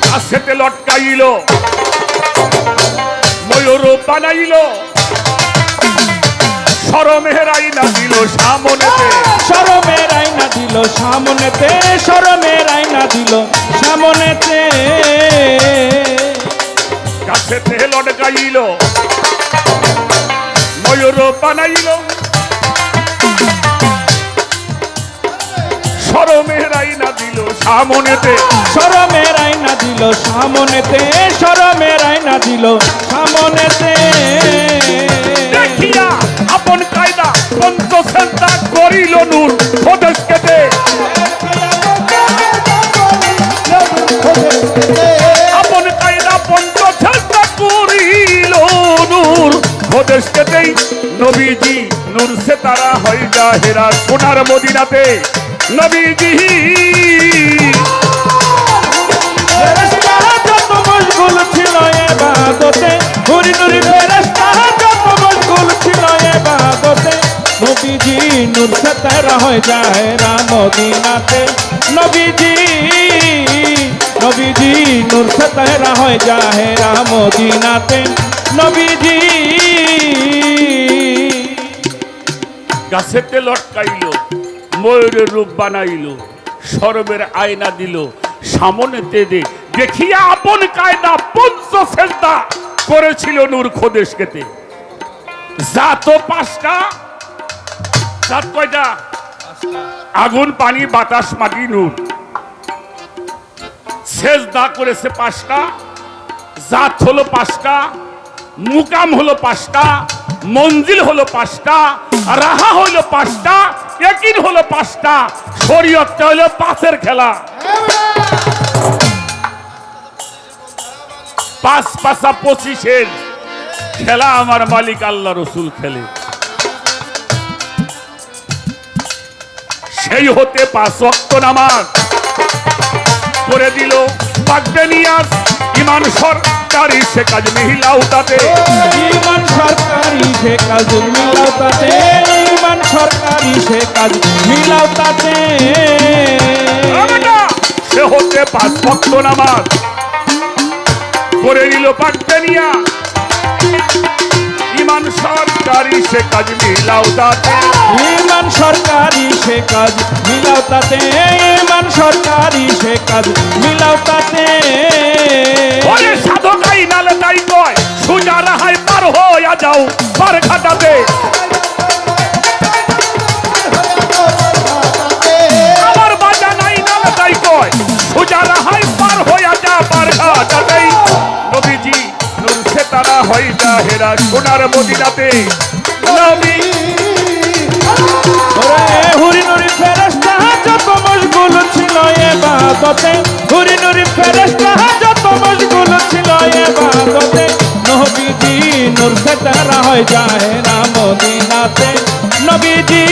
কাছেতে লটকাইল, ময়ূর বানাইল, শরমের আইনা দিল সামনেতে, শরমের আইনা দিল সামনেতে, শরমের আইনা দিল সামনেতে। কাছেতে লটকাইল, ময়ূর বানাইল, শরমের আইনা দিল সামনেতে, শরমের আইনা দিল সামনেতে, শরমের আইনা দিল সামনেতে। দেখিয়া আপন কায়দা পঞ্চসেজদা করিল নূর খোদেশ কেটে, আপন কায়দা পঞ্চসেজদা করিল নূর খোদেশ কেটেই নবীজি নূর সে তারা হয়ে জাহেরা সোনার মদিনাতে। নবীজি ফেরেশতা যত মশগুল ছিল ইবাদতে, নুরি নুরি ফেরেশতা যত মশগুল ছিল ইবাদতে, নবীজি নূর সে তেরা হয়ে যায় মদিনাতে। নবীজি নূর সে তেরা হয়ে যায় মদিনাতে। নবীজি গাছেতে লটকাইল, ময়ূরের রূপ বানাইল, শরমের আয়না দিল সামনেতে দে, দেখিয়া আপন কায়দা পঞ্চসেজদা করেছিল নূর খোদেশ কেটে। জাত 5টা, জাত কয়টা? আগুন, পানি, বাতাস, মাটি, নূর। সেজদা করেছে 5টা, জাত হলো 5টা, মুকাম হলো 5টা, মঞ্জিল হলো 5টা, রাহা হলো 5টা, ইয়াকিন হলো 5টা, শরীয়তটা হলো 5-এর খেলা। 5 5 25-এর খেলা আমার মালিক আল্লাহ রসুল খেলে। সেই হতে 5 ওয়াক্ত নামাজ করে দিল বাগদানিয়াস। ইমান সরকারি সে কাজ মিলাও তাতে, ইমান সরকারি সে কাজ মিলাও তাতে, ইমান সরকারি সে কাজ মিলাও তাতে। সে হতে 5 ওয়াক্ত নামাজ করে দিল বাগদানিয়া। ইমান সরকারি সে কাজ মিলাও তাতে, ইমান সরকারি সে কাজ মিলাও তাতে, ইমান সরকারি সে কাজ মিলাও তাতে। ওরে সাধকাই নালে তাই কয় সুজা রাহাই পার হইয়া যাও পার ঘাটাতে। আমার বাজা নাই নালে তাই কয় সুজা রাহাই পার হইয়া যা পার ঘাটাতে। নবীজি নূর সে তারা হই জাহেরা সোনার মদিনাতে। নবী ওরে হুরি নুরি ফেরেশতা যত মশগুল ছিল ইবাদতে, হুরি নুরি ফেরেশতা যত মশগুল ছিল ইবাদতে। নবীজি নূর সে তারা হয় জাহেরা মদিনাতে। নবীজি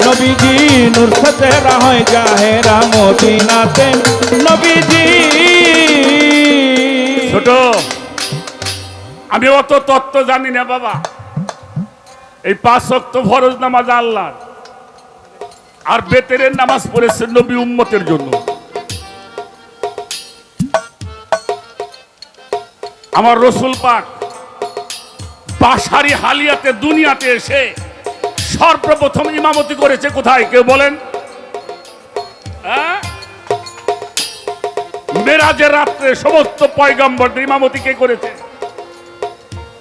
নবীজি নূর সে তারা হয় জাহেরা মদিনাতে। নবীজি ছোট, আমি অত তত্ত্ব জানি না বাবা। এই 5 ওয়াক্ত ফরজ নামাজ আল্লাহর, আর বেতেরের নামাজ পড়েছেন নবী উম্মতের জন্য। আমার রসুল পাক বাসারি হালিয়াতে দুনিয়াতে এসে সর্বপ্রথম ইমামতি করেছে কোথায় কেউ বলেন? মেরাজের রাত্রে সমস্ত পয়গম্বরদের ইমামতি কে করেছে?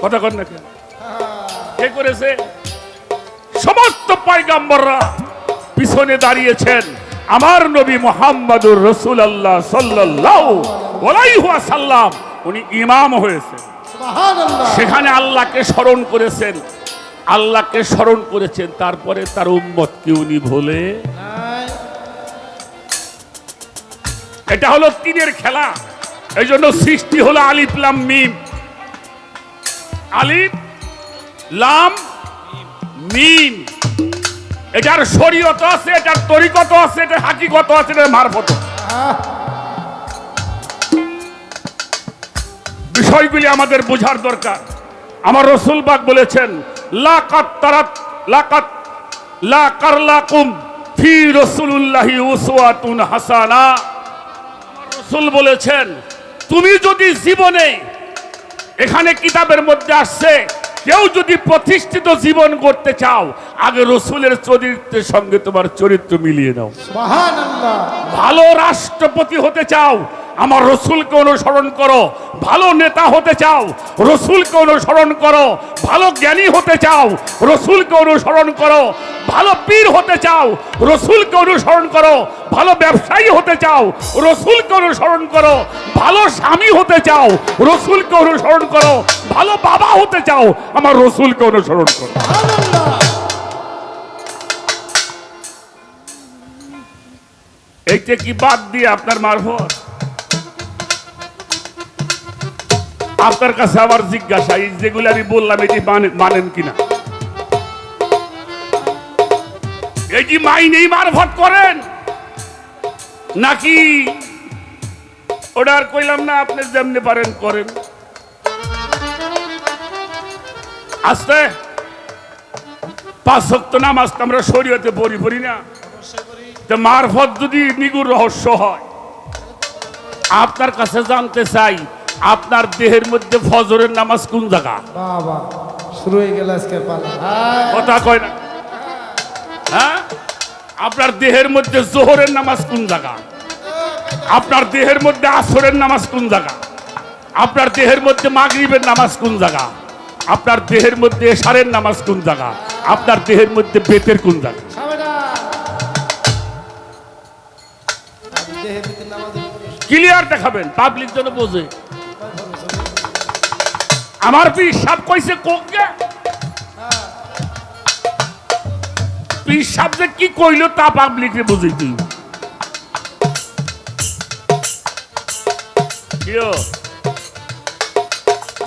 কথা কর না কেন? কে করেছে? সমস্ত পয়গম্বররা পিছনে দাঁড়িয়েছেন, আমার নবী মুহাম্মদুর রাসূলুল্লাহ সাল্লাল্লাহু আলাইহি ওয়াসাল্লাম উনি ইমাম হয়েছেন। সেখানে আল্লাহকে স্মরণ করেছেন, আল্লাহকে স্মরণ করেছেন, তারপরে তার উম্মতকে উনি ভুলে। এটা হলো 3-এর খেলা। এই জন্য সৃষ্টি হলো আলিফ লাম মিম। আলিফ লাম মিম, এটার শরীয়ত আছে, এটার তরিকত আছে, এটার হাকিকত আছে, এটার মারফত। বিষয়গুলি আমাদের বোঝার দরকার। আমার রসুল পাক বলেছেন লাকাত তারাত লাকাত লা কারলাকুম ফি রাসূলুল্লাহি উসওয়াতুন হাসানা। আমার রসুল বলেছেন তুমি যদি জীবনে, এখানে কিতাবের মধ্যে আসছে, কেউ যদি প্রতিষ্ঠিত জীবন করতে চাও আগে রসুলের চরিত্রের সঙ্গে তোমার চরিত্র মিলিয়ে নাও। সুবহানাল্লাহ। ভালো রাষ্ট্রপতি হতে চাও আমার রসুলকে অনুসরণ করো। ভালো নেতা হতে চাও রসুলকে অনুসরণ করো। ভালো জ্ঞানী হতে চাও রসুলকে অনুসরণ করো। ভালো পীর হতে চাও রসুলকে অনুসরণ করো। ভালো ব্যবসায়ী হতে চাও রসুলকে অনুসরণ করো। ভালো স্বামী হতে চাও রসুলকে অনুসরণ করো। ভালো বাবা হতে চাও আমার রসুলকে অনুসরণ করো। এইটা কি বাদ দিয়ে আপনার মারফত? আপনার কাছে আমার জিজ্ঞাসা, এই যেগুলো আমি বললাম এটি মানেন কিনা? এই কি মাইনেই মারফত করেন নাকি ওটা আর কইলাম না, আপনি যেমনি পারেন করেন? আস্তে 5 ওয়াক্ত নামাজ তো আমরা শরীয়তে পড়ি না। তো মারফত যদি নিগুর রহস্য হয়, আপনার কাছে জানতে চাই আপনার দেহের মধ্যে ফজরের নামাজ কোন জায়গা? বাবা শুরু হয়ে গেল আজকে পালা। কথা কয় না? হ্যাঁ, আপনার দেহের মধ্যে জোহরের নামাজ কোন জায়গা? আপনার দেহের মধ্যে আসরের নামাজ কোন জায়গা? আপনার দেহের মধ্যে মাগরিবের নামাজ কোন জায়গা? আপনার দেহের মধ্যে এশারের নামাজ কোন জায়গা? আপনার দেহের মধ্যে বেতের কোন জায়গা? দেহের ভিতরে নামাজ ক্লিয়ার দেখাবেন, পাবলিক যেন বোঝে। আমার পীর সাহেব কইছে কোকে, পীর সাহেব যে কি কইলো তা পাবলিকে বুঝাইতে হইব।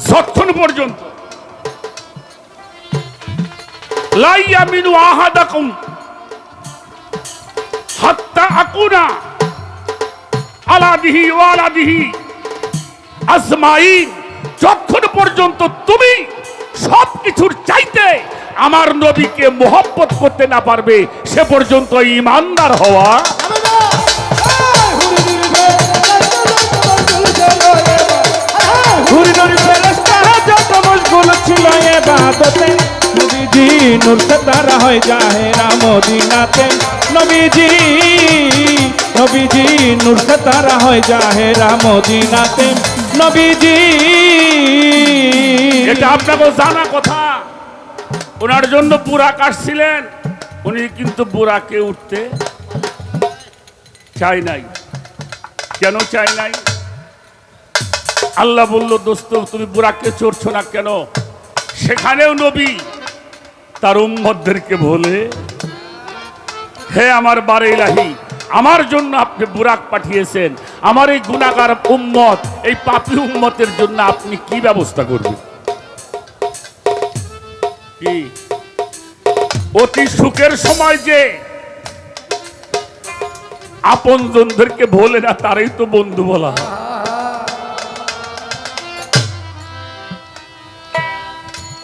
যতক্ষণ পর্যন্ত লা ইয়ামিনু আহাদাকুম হাত্তা আকুনা আলা দিহি ওয়া আলা দিহি আজমাইন, যতক্ষণ পর্যন্ত তুমি সবকিছুর চাইতে আমার নবীকে মোহব্বত করতে না পারবে সে পর্যন্ত ঈমানদার হওয়া। ছিল ইবাদতে, নবীজি নূর से तारा হয় জাহেরা মদিনাতে, নবীজি নূর से तारा হয় জাহেরা মদিনাতে, নবীজি। এটা আপনাকে জানা কথা। ওনার জন্য বুরাক আসছিলেন, উনি কিন্তু বুরাকে উঠতে চাই নাই। কেন চাই নাই? আল্লাহ বলল, দোস্ত তুমি বুরাকে চড়ছো না কেন? সেখানেও নবী তার উম্মতদেরকে বলে, হে আমার বারে ইলাহি, আমার জন্য আপনি বুরাক পাঠিয়েছেন, আমার এই গুনাহগার উম্মত, এই পাপী উম্মতের জন্য আপনি কি ব্যবস্থা করবেন? কি অতি সুখের সময় যে আপনজনদেরকে ভোলে না তারই তো বন্ধু বলা হয়।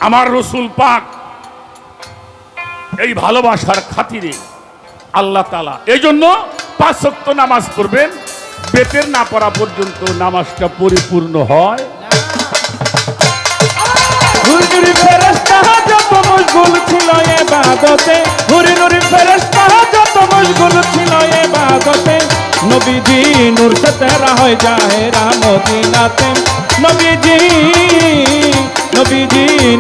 আমার রসুল পাক এই ভালোবাসার খাতিরে আল্লাহ তাআলা এই জন্য 5 ওয়াক্ত নামাজ পড়বেন, বেতের না পড়া পর্যন্ত নামাজটা পরিপূর্ণ হয়। হুরি ফেরেশতা যত মশগুল ছিল ইবাদতে, হুরি ফেরেশতা যত মশগুল ছিল ইবাদতে, নবীজি নূর से तारा হয় জাহেরা মদিনাতে, নবীজি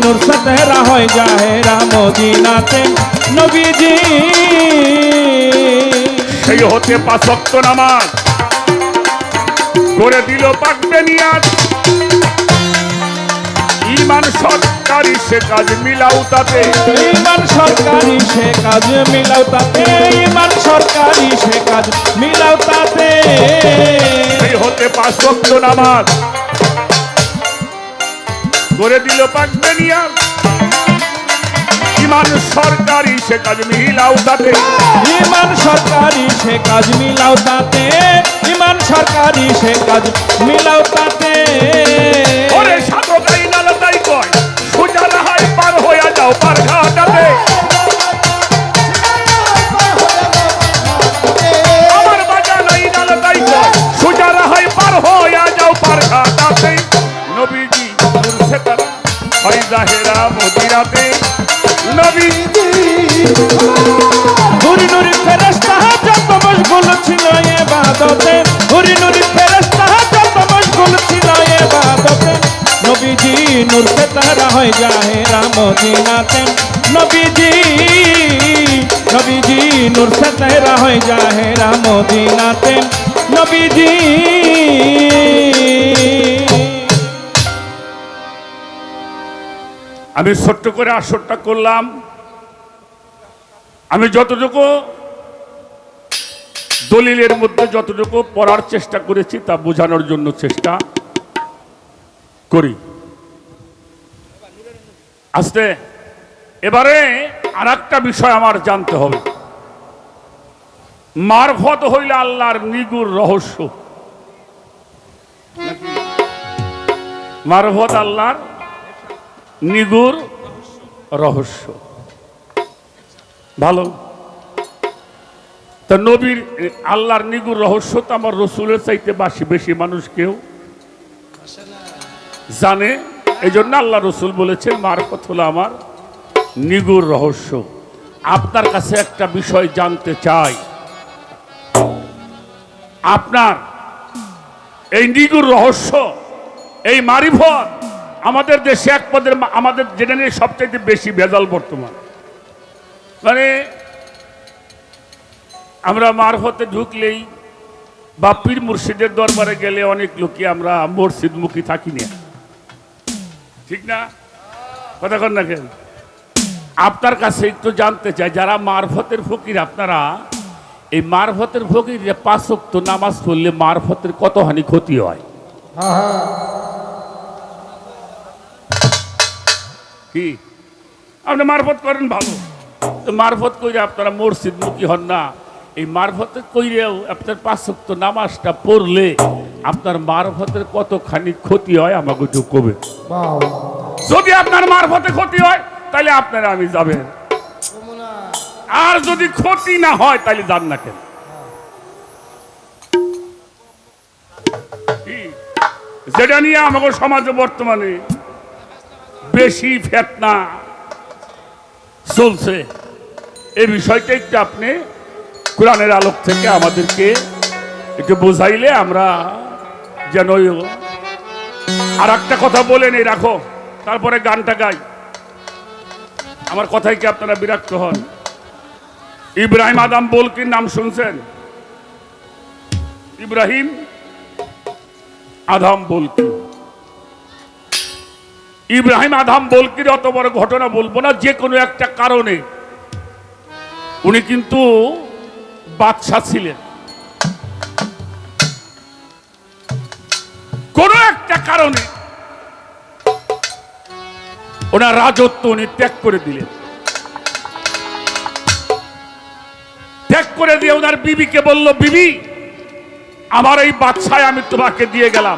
নূর से तारा হয় জাহেরা মদিনাতে, নবীজি। সেই হতে 5 ওয়াক্ত নামাজ করে দিল পাক বেনিয়াত। ঈমান সরকারি সে কাজ মিলাও তাতে, ঈমান সরকারি সে কাজ মিলাও তাতে, ঈমান সরকারি সে কাজ মিলাও তাতে। সেই হতে 5 ওয়াক্ত নামাজ করে দিল পাক বেনিয়াত। ঈমান সরকারি সে কাজ মিলাও তাতে, ঈমান সরকারি সে কাজ মিলাও তাতে, ঈমান সরকারি সে কাজ মিলাও তাতে। ওরে সাধক আইনাল তাই কয়, সোজা রাহায় পার হইয়া যাও পার ঘাটাতে। আমার বাজান আইনাল তাই কয়, সোজা রাহায় পার হইয়া যাও পার ঘাটাতে। নবীজি নূর से तारा হয় জাহেরা মদিনাতে, নবীজি। হুরি ফেরেশতা যত মশগুল ছিল ইবাদতে, হুরি ফেরেশতা যত মশগুল ছিল ইবাদতে, নবীজি নূর से तारा হয় জাহেরা মদিনাতে, নবীজি নূর से तारा হয় জাহেরা মদিনাতে, নবীজি। আমি ছোট্ট করে আসরটা করলাম। আমি যতটুকু দলিলের মধ্যে যতটুকু পড়ার চেষ্টা করেছি তা বোঝানোর জন্য চেষ্টা করি। আস্তে এবারে আর একটা বিষয় আমার জানতে হবে। মারফত হইল আল্লাহর নিগুর রহস্য। মারফত আল্লাহর নিগুর রহস্য। ভালো তা নবীর আল্লাহর নিগুর রহস্য তো আমার রসুলের চাইতে বেশি মানুষ কেউ জানে। এই জন্য আল্লাহ রসুল বলেছেন মারফত হলো আমার নিগুর রহস্য। আপনার কাছে একটা বিষয় জানতে চাই, আপনার এই নিগুর রহস্য, এই মারিফত আমাদের দেশে এক পদের আমাদের যেটা নিয়ে সবচাইতে বেশি ভেজাল বর্তমান। মানে আমরা মারফতে ঢুকলেই বা পীর মুর্শিদের দরবারে গেলে অনেক লোকই আমরা মসজিদ মুখী থাকি না, ঠিক না? কথা কন না কেন? আপনার কাছে একটু জানতে চাই, যারা মারফতের ফকির, আপনারা এই মারফতের ফকির যে 5 ওয়াক্ত নামাজ পড়লে মারফতের কতখানি ক্ষতি হয়? হ্যাঁ হ্যাঁ কি আপনি মারফত করেন ভালো, তো মারফত কইরে আপনারা মসজিদ মুখী হন না। এই মারফতের কইরেও আপনার 5 ওয়াক্ত নামাজটা পড়লে আপনার মারফতের কতখানি ক্ষতি হয় আমাকে একটু কবে। বাহ যদি আপনার মারফতে ক্ষতি হয় তাহলে আপনারা আমি যাবেন, আর যদি ক্ষতি না হয় তাহলে যান না কেন? কি? যেটা নিয়ে আমাকে সমাজে বর্তমানে বেশি ফেতনা চলছে, এই বিষয়টা একটু আপনি কোরআনের আলোক থেকে আমাদেরকে একটু বোঝাইলে আমরা যেন। আর একটা কথা বলে নেই, রাখো, তারপরে গানটা গাই। আমার কথায় কি আপনারা বিরক্ত হন? ইব্রাহিম আদম বলকির নাম শুনছেন? ইব্রাহিম আদম বলকি, ইব্রাহিম আদম বলকির অত বড় ঘটনা বলবো না, যে কোনো একটা কারণে উনি কিন্তু বাদশাহ ছিলেন, কোন একটা কারণে ওনার রাজত্ব উনি ত্যাগ করে দিলেন। ত্যাগ করে দিয়ে ওনার বিবিকে বলল, বিবি আমার এই বাদশায় আমি তোমাকে দিয়ে গেলাম,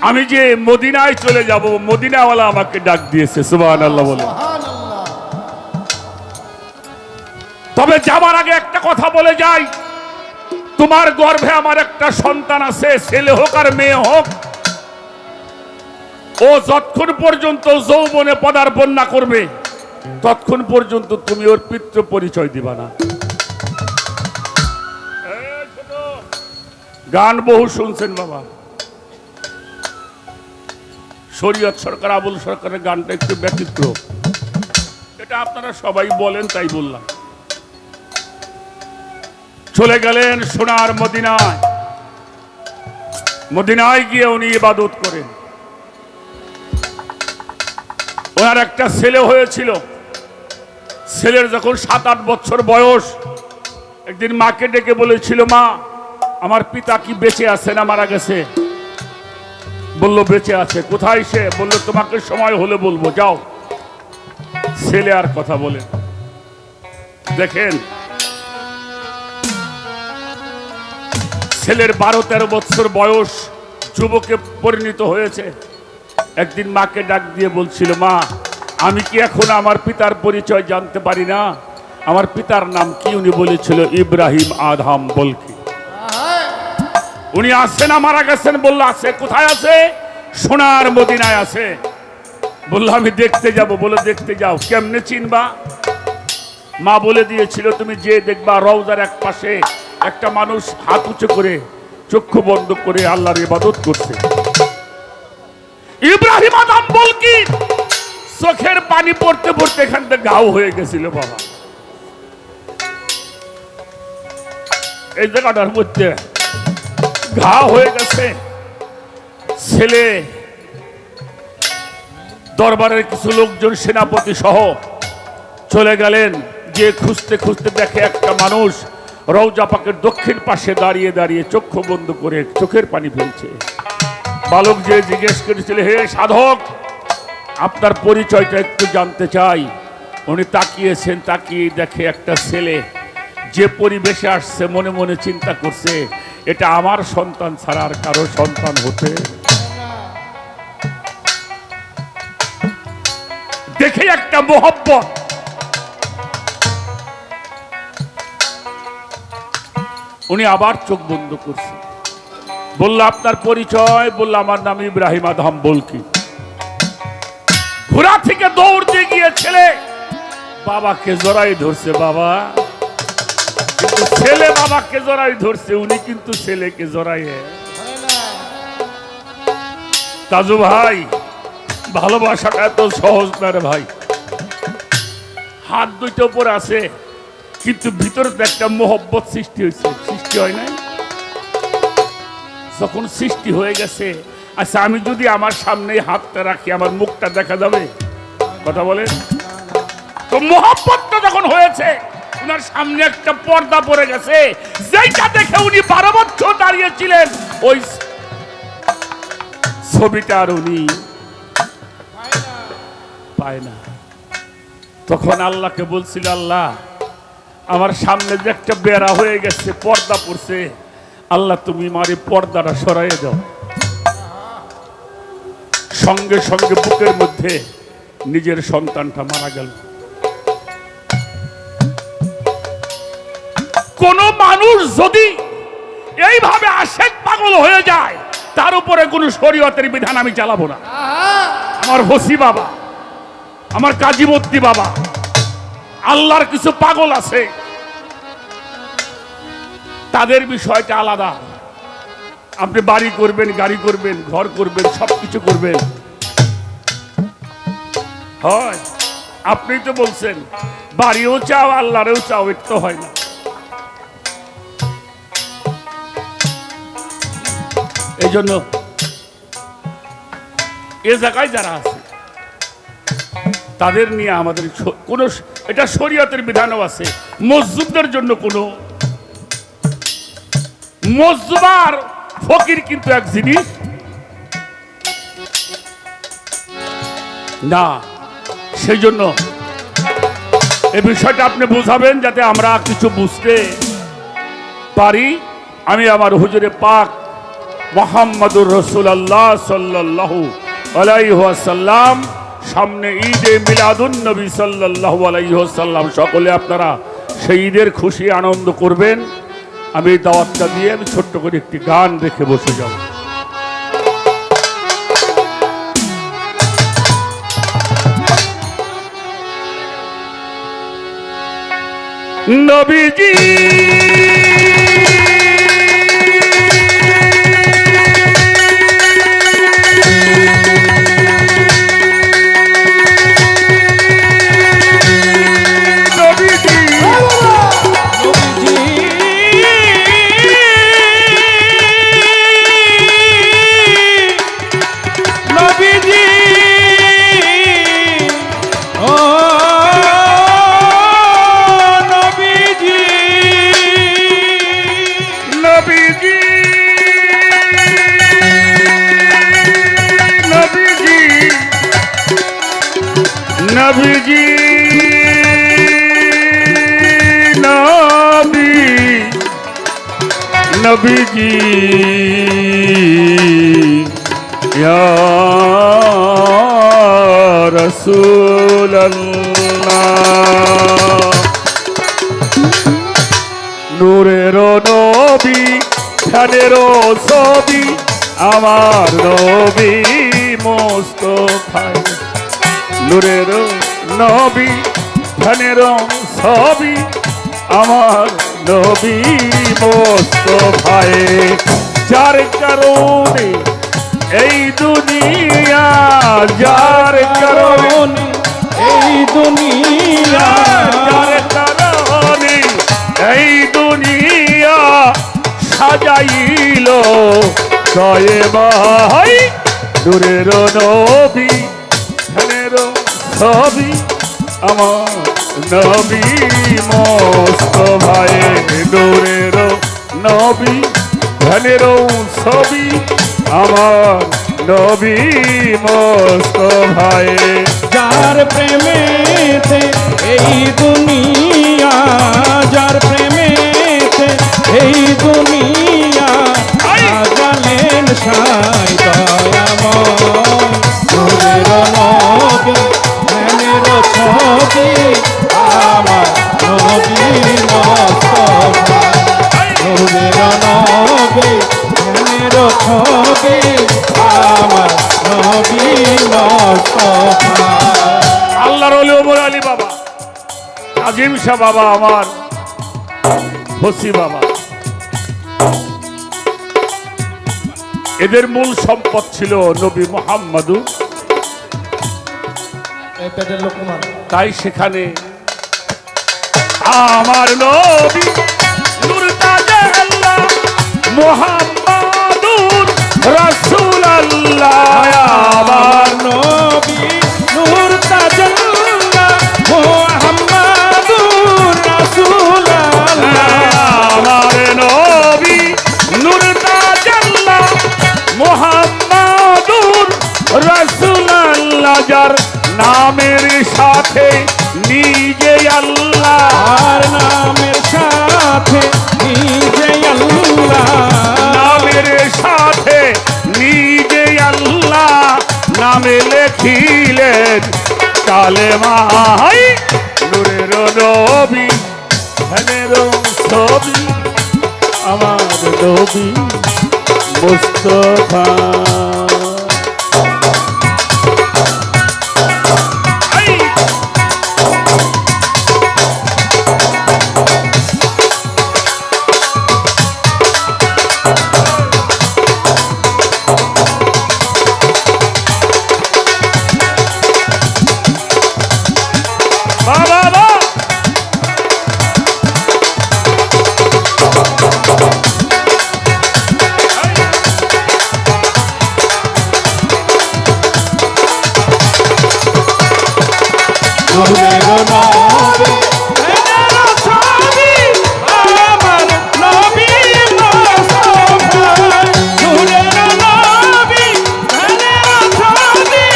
আমি যে মদিনায় চলে যাব, মদিনাওয়ালা আমাকে ডাক দিয়েছে। সুবহানাল্লাহ বলে। তবে যাবার আগে একটা কথা বলে যাই, তোমার গর্ভে আমার একটা সন্তান আছে, ছেলে হোক আর মেয়ে হোক, ও যতক্ষণ পর্যন্ত যৌবনে পদার্পণ না করবে ততক্ষণ পর্যন্ত তুমি ওর পিতৃ পরিচয় দিবা না। গান বহু শুনছেন বাবা, শরীয়ত সরকার আবুল সরকারের গানটা একটু ব্যতিক্রম, এটা আপনারা সবাই বলেন তাই বললাম। চলে গেলেন সোনার মদিনায়, মদিনায় গিয়ে উনি ইবাদত করেন। ওনার একটা ছেলে হয়েছিল, ছেলের যখন 7-8 বছর বয়স, একদিন মাকে ডেকে বলেছিল, মা আমার পিতা কি বেঁচে আছে না মারা গেছে? বলল বেঁচে আছে। কোথায় সে? বলল তোমাকে সময় হলে বলবো, যাও। ছেলে আর কথা বলে। দেখেন ছেলের 12-13 বছর বয়স, যুবকে পরিণত হয়েছে। একদিন মাকে ডাক দিয়ে বলছিল, মা আমি কি এখন আমার পিতার পরিচয় জানতে পারি না? আমার পিতার নাম কি? উনি বলেছিল ইব্রাহিম আদম বলকি। উনি আসছেন না মারা গেছেন? বলল আছে। কোথায় আছে? সোনার মদিনায় আছে। বলল আমি দেখতে যাব। বলে দেখতে যাও। কেমনে চিনবা? মা বলে দিয়েছিল তুমি যে দেখবা রওজার এক পাশে একটা মানুষ হাত উঁচু করে চক্ষু বন্ধ করে আল্লাহর ইবাদত করছে। ইব্রাহিম আদম বলকি চোখের পানি পড়তে পড়তে এখান থেকে ঘাও হয়ে গেছিল বাবা। এই জায়গাটার মধ্যে ঘা হয়ে গেছে। ছেলে দরবারের কিছু লোকজন সেনাপতি সহ চলে গেলেন, যে খুঁজতে খুঁজতে দেখে একটা মানুষ রওজা পাকের দক্ষিণ পাশে দাঁড়িয়ে দাঁড়িয়ে চক্ষু বন্ধ করে চোখের পানি ফেলছে। বালক যে জিজ্ঞেস করেছিল, হে সাধক আপনার পরিচয়টা একটু জানতে চাই। উনি তাকিয়েছেন, তাকিয়ে দেখে একটা ছেলে যে পরিবেশে আসছে মনে মনে চিন্তা করছে এটা আমার সন্তান ছাড়া আর কারো সন্তান হতে। দেখে একটা মোহব্বত। উনি আবার চোখ বন্ধ করছে। বলল আপনার পরিচয়? বলল আমার নাম ইব্রাহিম আদম বলকি। ঘোড়া থেকে দৌড় দিয়ে গিয়ে ছেলে বাবাকে জড়াই ধরছে। বাবা কিন্তু ছেলে বাবাকে জড়াই ধরছে, উনি কিন্তু ছেলেকে জড়াই। তাজু ভাই ভালোবাসাটা এত সহজ না রে ভাই। হাত দুইটা উপর আছে কিন্তু ভিতরে তো একটা মোহব্বত সৃষ্টি হয়েছে, সৃষ্টি হয় নাই? যখন সৃষ্টি হয়ে গেছে, আচ্ছা আমি যদি আমার সামনে হাতটা রাখি আমার মুখটা দেখা যাবে? কথা বলেন তো। মোহাব্বতটা যখন হয়েছে, উনার সামনে একটা পর্দা পড়ে গেছে, যেটা দেখে উনি 12 বছর দাঁড়িয়েছিলেন, ওই ছবিটা আর উনি পায় না। তখন আল্লাহকে বলছিল, আল্লাহ আমার সামনে যে একটা বেড়া হয়ে গেছে, পর্দা পড়ছে, আল্লাহ তুমি মারি পর্দাটা সরাইয়ে দাও। সঙ্গে সঙ্গে বুকের মধ্যে নিজের সন্তানটা মারা গেল। কোন মানুষ যদি এইভাবে আশেক পাগল হয়ে যায়, তার উপরে কোন শরীয়তের বিধান আমি চালাবো না। আমার হোসি বাবা, আমার কাজীমূর্তি বাবা, আল্লাহর কিছু পাগল আছে, তাদের বিষয়টা আলাদা। আপনি বাড়ি করবেন, গাড়ি করবেন, ঘর করবেন, সবকিছু করবেন, হয় আপনি তো বলছেন বাড়িও চাও আল্লাহরেও চাও, এটা তো হয় না। এই জন্য এ জায়গায় যারা আছে তাদের নিয়ে আমাদের কোন, এটা শরীয়তের বিধানও আছে। মসজিদের জন্য কোন মসজিদার ফকির কিন্তু এক জিনিস না। সেই জন্য এই বিষয়টা আপনি বুঝাবেন যাতে আমরা কিছু বুঝতে পারি। আমি আমার হুজুরে পাক মুহাম্মদুর রাসূলুল্লাহ সাল্লাল্লাহু আলাইহি ওয়াসাল্লাম, সামনে ঈদে মিলাদুন নবী সাল্লাল্লাহু আলাইহি ওয়াসাল্লাম, সকলে আপনারা সেই ঈদের খুশি আনন্দ করবেন। আমি দাওয়াতটা দিয়ে আমি ছোট্ট করে একটি গান রেখে বসে যাব। নবীজি নবীজি নবী নবীজি ইয়া রাসূলুল্লাহ, নূরের নবী ধ্যানের ছবি আমার নবী মুস্তাফা, নূরের নবী ধ্যানের ছবি আমার নবী মুস্তাফায়ে, যার কারণে এই দুনিয়া, যার কারণে এই দুনিয়া, যার কারণে এই দুনিয়া সাজাইল কয়ে ভাই, নূরের নবী ধ্যানের ছবি আমার নবী মুস্তাফায়ে, নূরের নবী ধ্যানের ছবি আমার নবী মুস্তাফায়ে, যার প্রেমেতে এই দুনিয়া, যার প্রেমেতে এই দুনিয়া আজালেন সাই দয়াময়, নূরের নবী ধ্যানের ছবি আমার নবী মুস্তাফা, নূরের নবী ধ্যানের ছবি আমার নবী মুস্তাফা। আল্লাহর ওলি ওমর আলী বাবা, আজিম শাহ বাবা, আমার হোসি বাবা, এদের মূল সম্পদ ছিল নবী মুহাম্মদু। তাই সেখানে আমার নবী নূর তাজে আল্লাহ মুহাম্মদু রাসূল আল্লাহ আমার নবী নূর তাজাল্লাহ মুহাম্মাদুর রাসূলুল্লাহ আমার নবী নূর তাজাল্লাহ মুহাম্মাদুর রাসূলুল্লাহ যার নামের সাথে নিজে আল্লাহ আর নামের সাথে নিজে আল্লাহ নামের সাথে নিজে আল্লাহ নামে লেখিলেন কালেমাই নূরের নবী ধ্যানের ছবি আমার নবী মুস্তাফা নূরের নবী ধ্যানের ছবি আমার নবী মুস্তাফা নূরের নবী ধ্যানের ছবি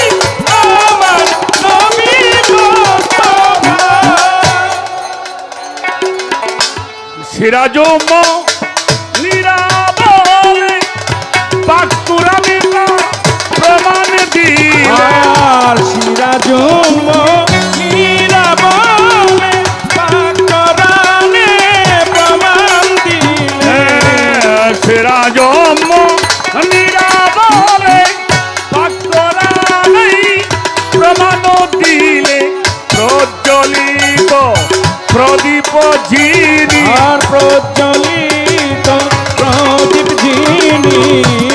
আমার নবী মুস্তাফা সিরাজুম নিরাবলে পাক কুরআনে প্রমাণ দিলে আর সিরাজুম নিরাবলে পাক কোরআনে প্রমাণ দিলে সিরাজুম নিরাবলে পাক কুরআনে প্রমাণ দিলে প্রজ্বলিত প্রদীপ যিনি আর প্রজ্বলিত প্রদীপ যিনি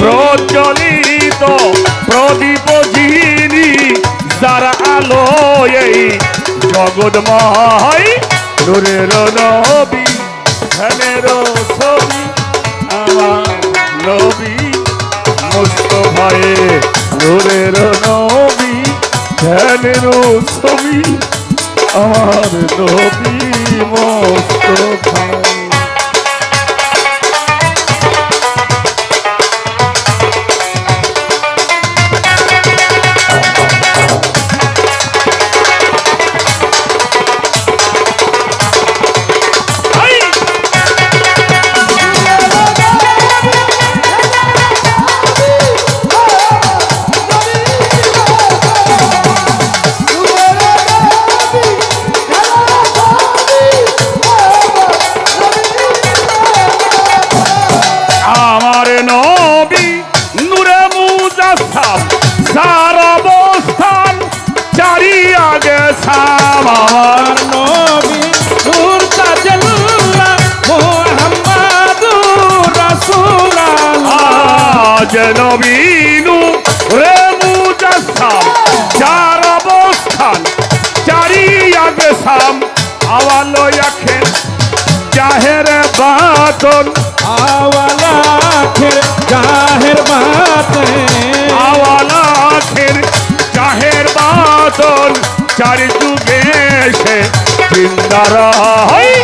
প্রজ্বলিত প্রদীপ যিনি যার আলো এই জগৎময় নূরের নবী ধ্যানের ছবি আমার নবী মুস্তাফায়ে নূরের নবী ধ্যানের ছবি আমার নবী মুস্তাফা আমার নবী নূরে মুজাসসাম সার অবস্থান চারিয়া গেছাম আমার নবী নূর তাজাল্লাহ মুহাম্মাদুর রাসূলুল্লাহ আজ নবী নূরে মুজাসসাম চার অবস্থান চারিয়া গেছাম আওয়ালো আখের জাহের বাতন আওয়ালা আখের জাহের বাতে আওয়ালা আখের জাহের বাতন চারি যুগে সে জিন্দার হয়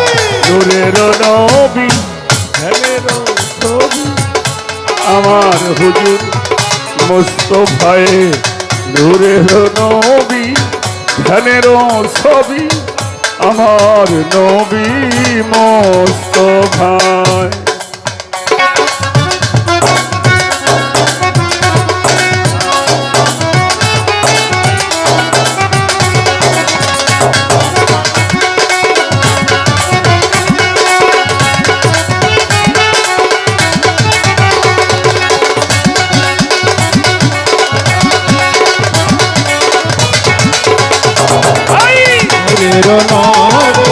নূরের নবী ধ্যানের ছবি আমার হুজুর মুস্তাফায়ে নূরের নবী ধ্যানের ছবি আমার নবী মুস্তাফায়ে নূরের নবী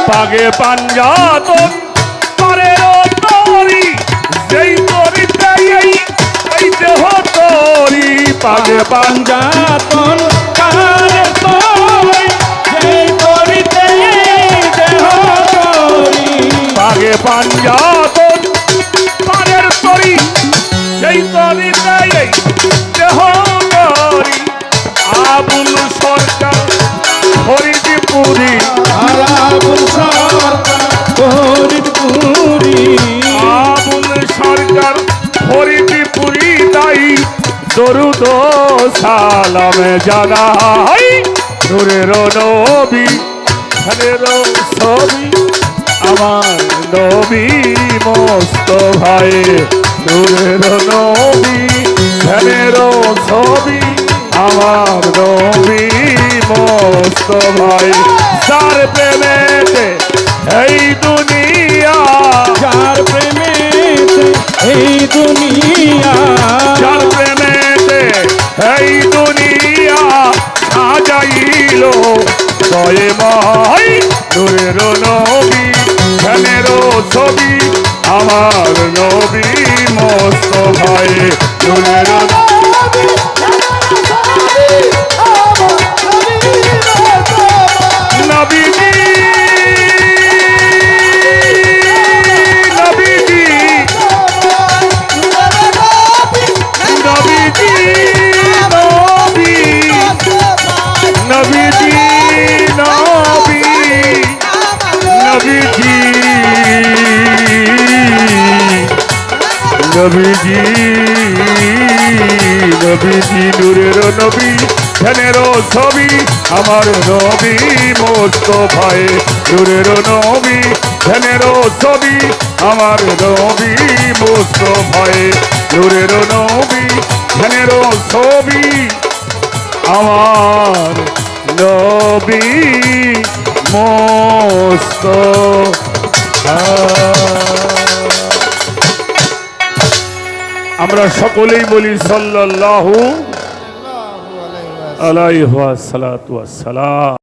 পাগে পাঞ্জাতন পরের তরি যেই তরিতে এই দেহ তো তরি পাগে পাঞ্জাতন কারে তোই যেই করিতে দেহ করি পাগে পাঞ্জাতন পানের তরি সেই তরিতে এই দেহ তরি আবুল সরকার হরিদিপুরি আরাবুল সরকার ফরিদপুরি আবুল সরকার হরিদিপুরি দাই দরুদ সালামে জানাই নূরের নবী ধানের ছবি আমার নবী মোস্তফায় নূরের নবী ধানের ছবি আমার নবী মোস্তফায় যার প্রেমেতে এই দুনিয়া যার প্রেমেতে এই দুনিয়া যার প্রেমেতে এই দুনিয়া সাজাইল দয়ময় নূরের নবী ধ্যানের ছবি আমার নবী মোস্তফায় নূরের নবীজি নবীজি নবীজি নবী নবীজি নবী নবীজি নবীজি নবীজি নূরের নবী ধ্যানের ছবি আমার নবী মোস্তফায় নূরের নবী ধ্যানের ছবি আমার নবী মোস্তফায় নূরের নবী ধ্যানের ছবি আমার নবী মোস্তফা আমরা সকলেই বলি সাল্লাল্লাহু আলাইহি ওয়া সাল্লাতু ওয়াস সালাম।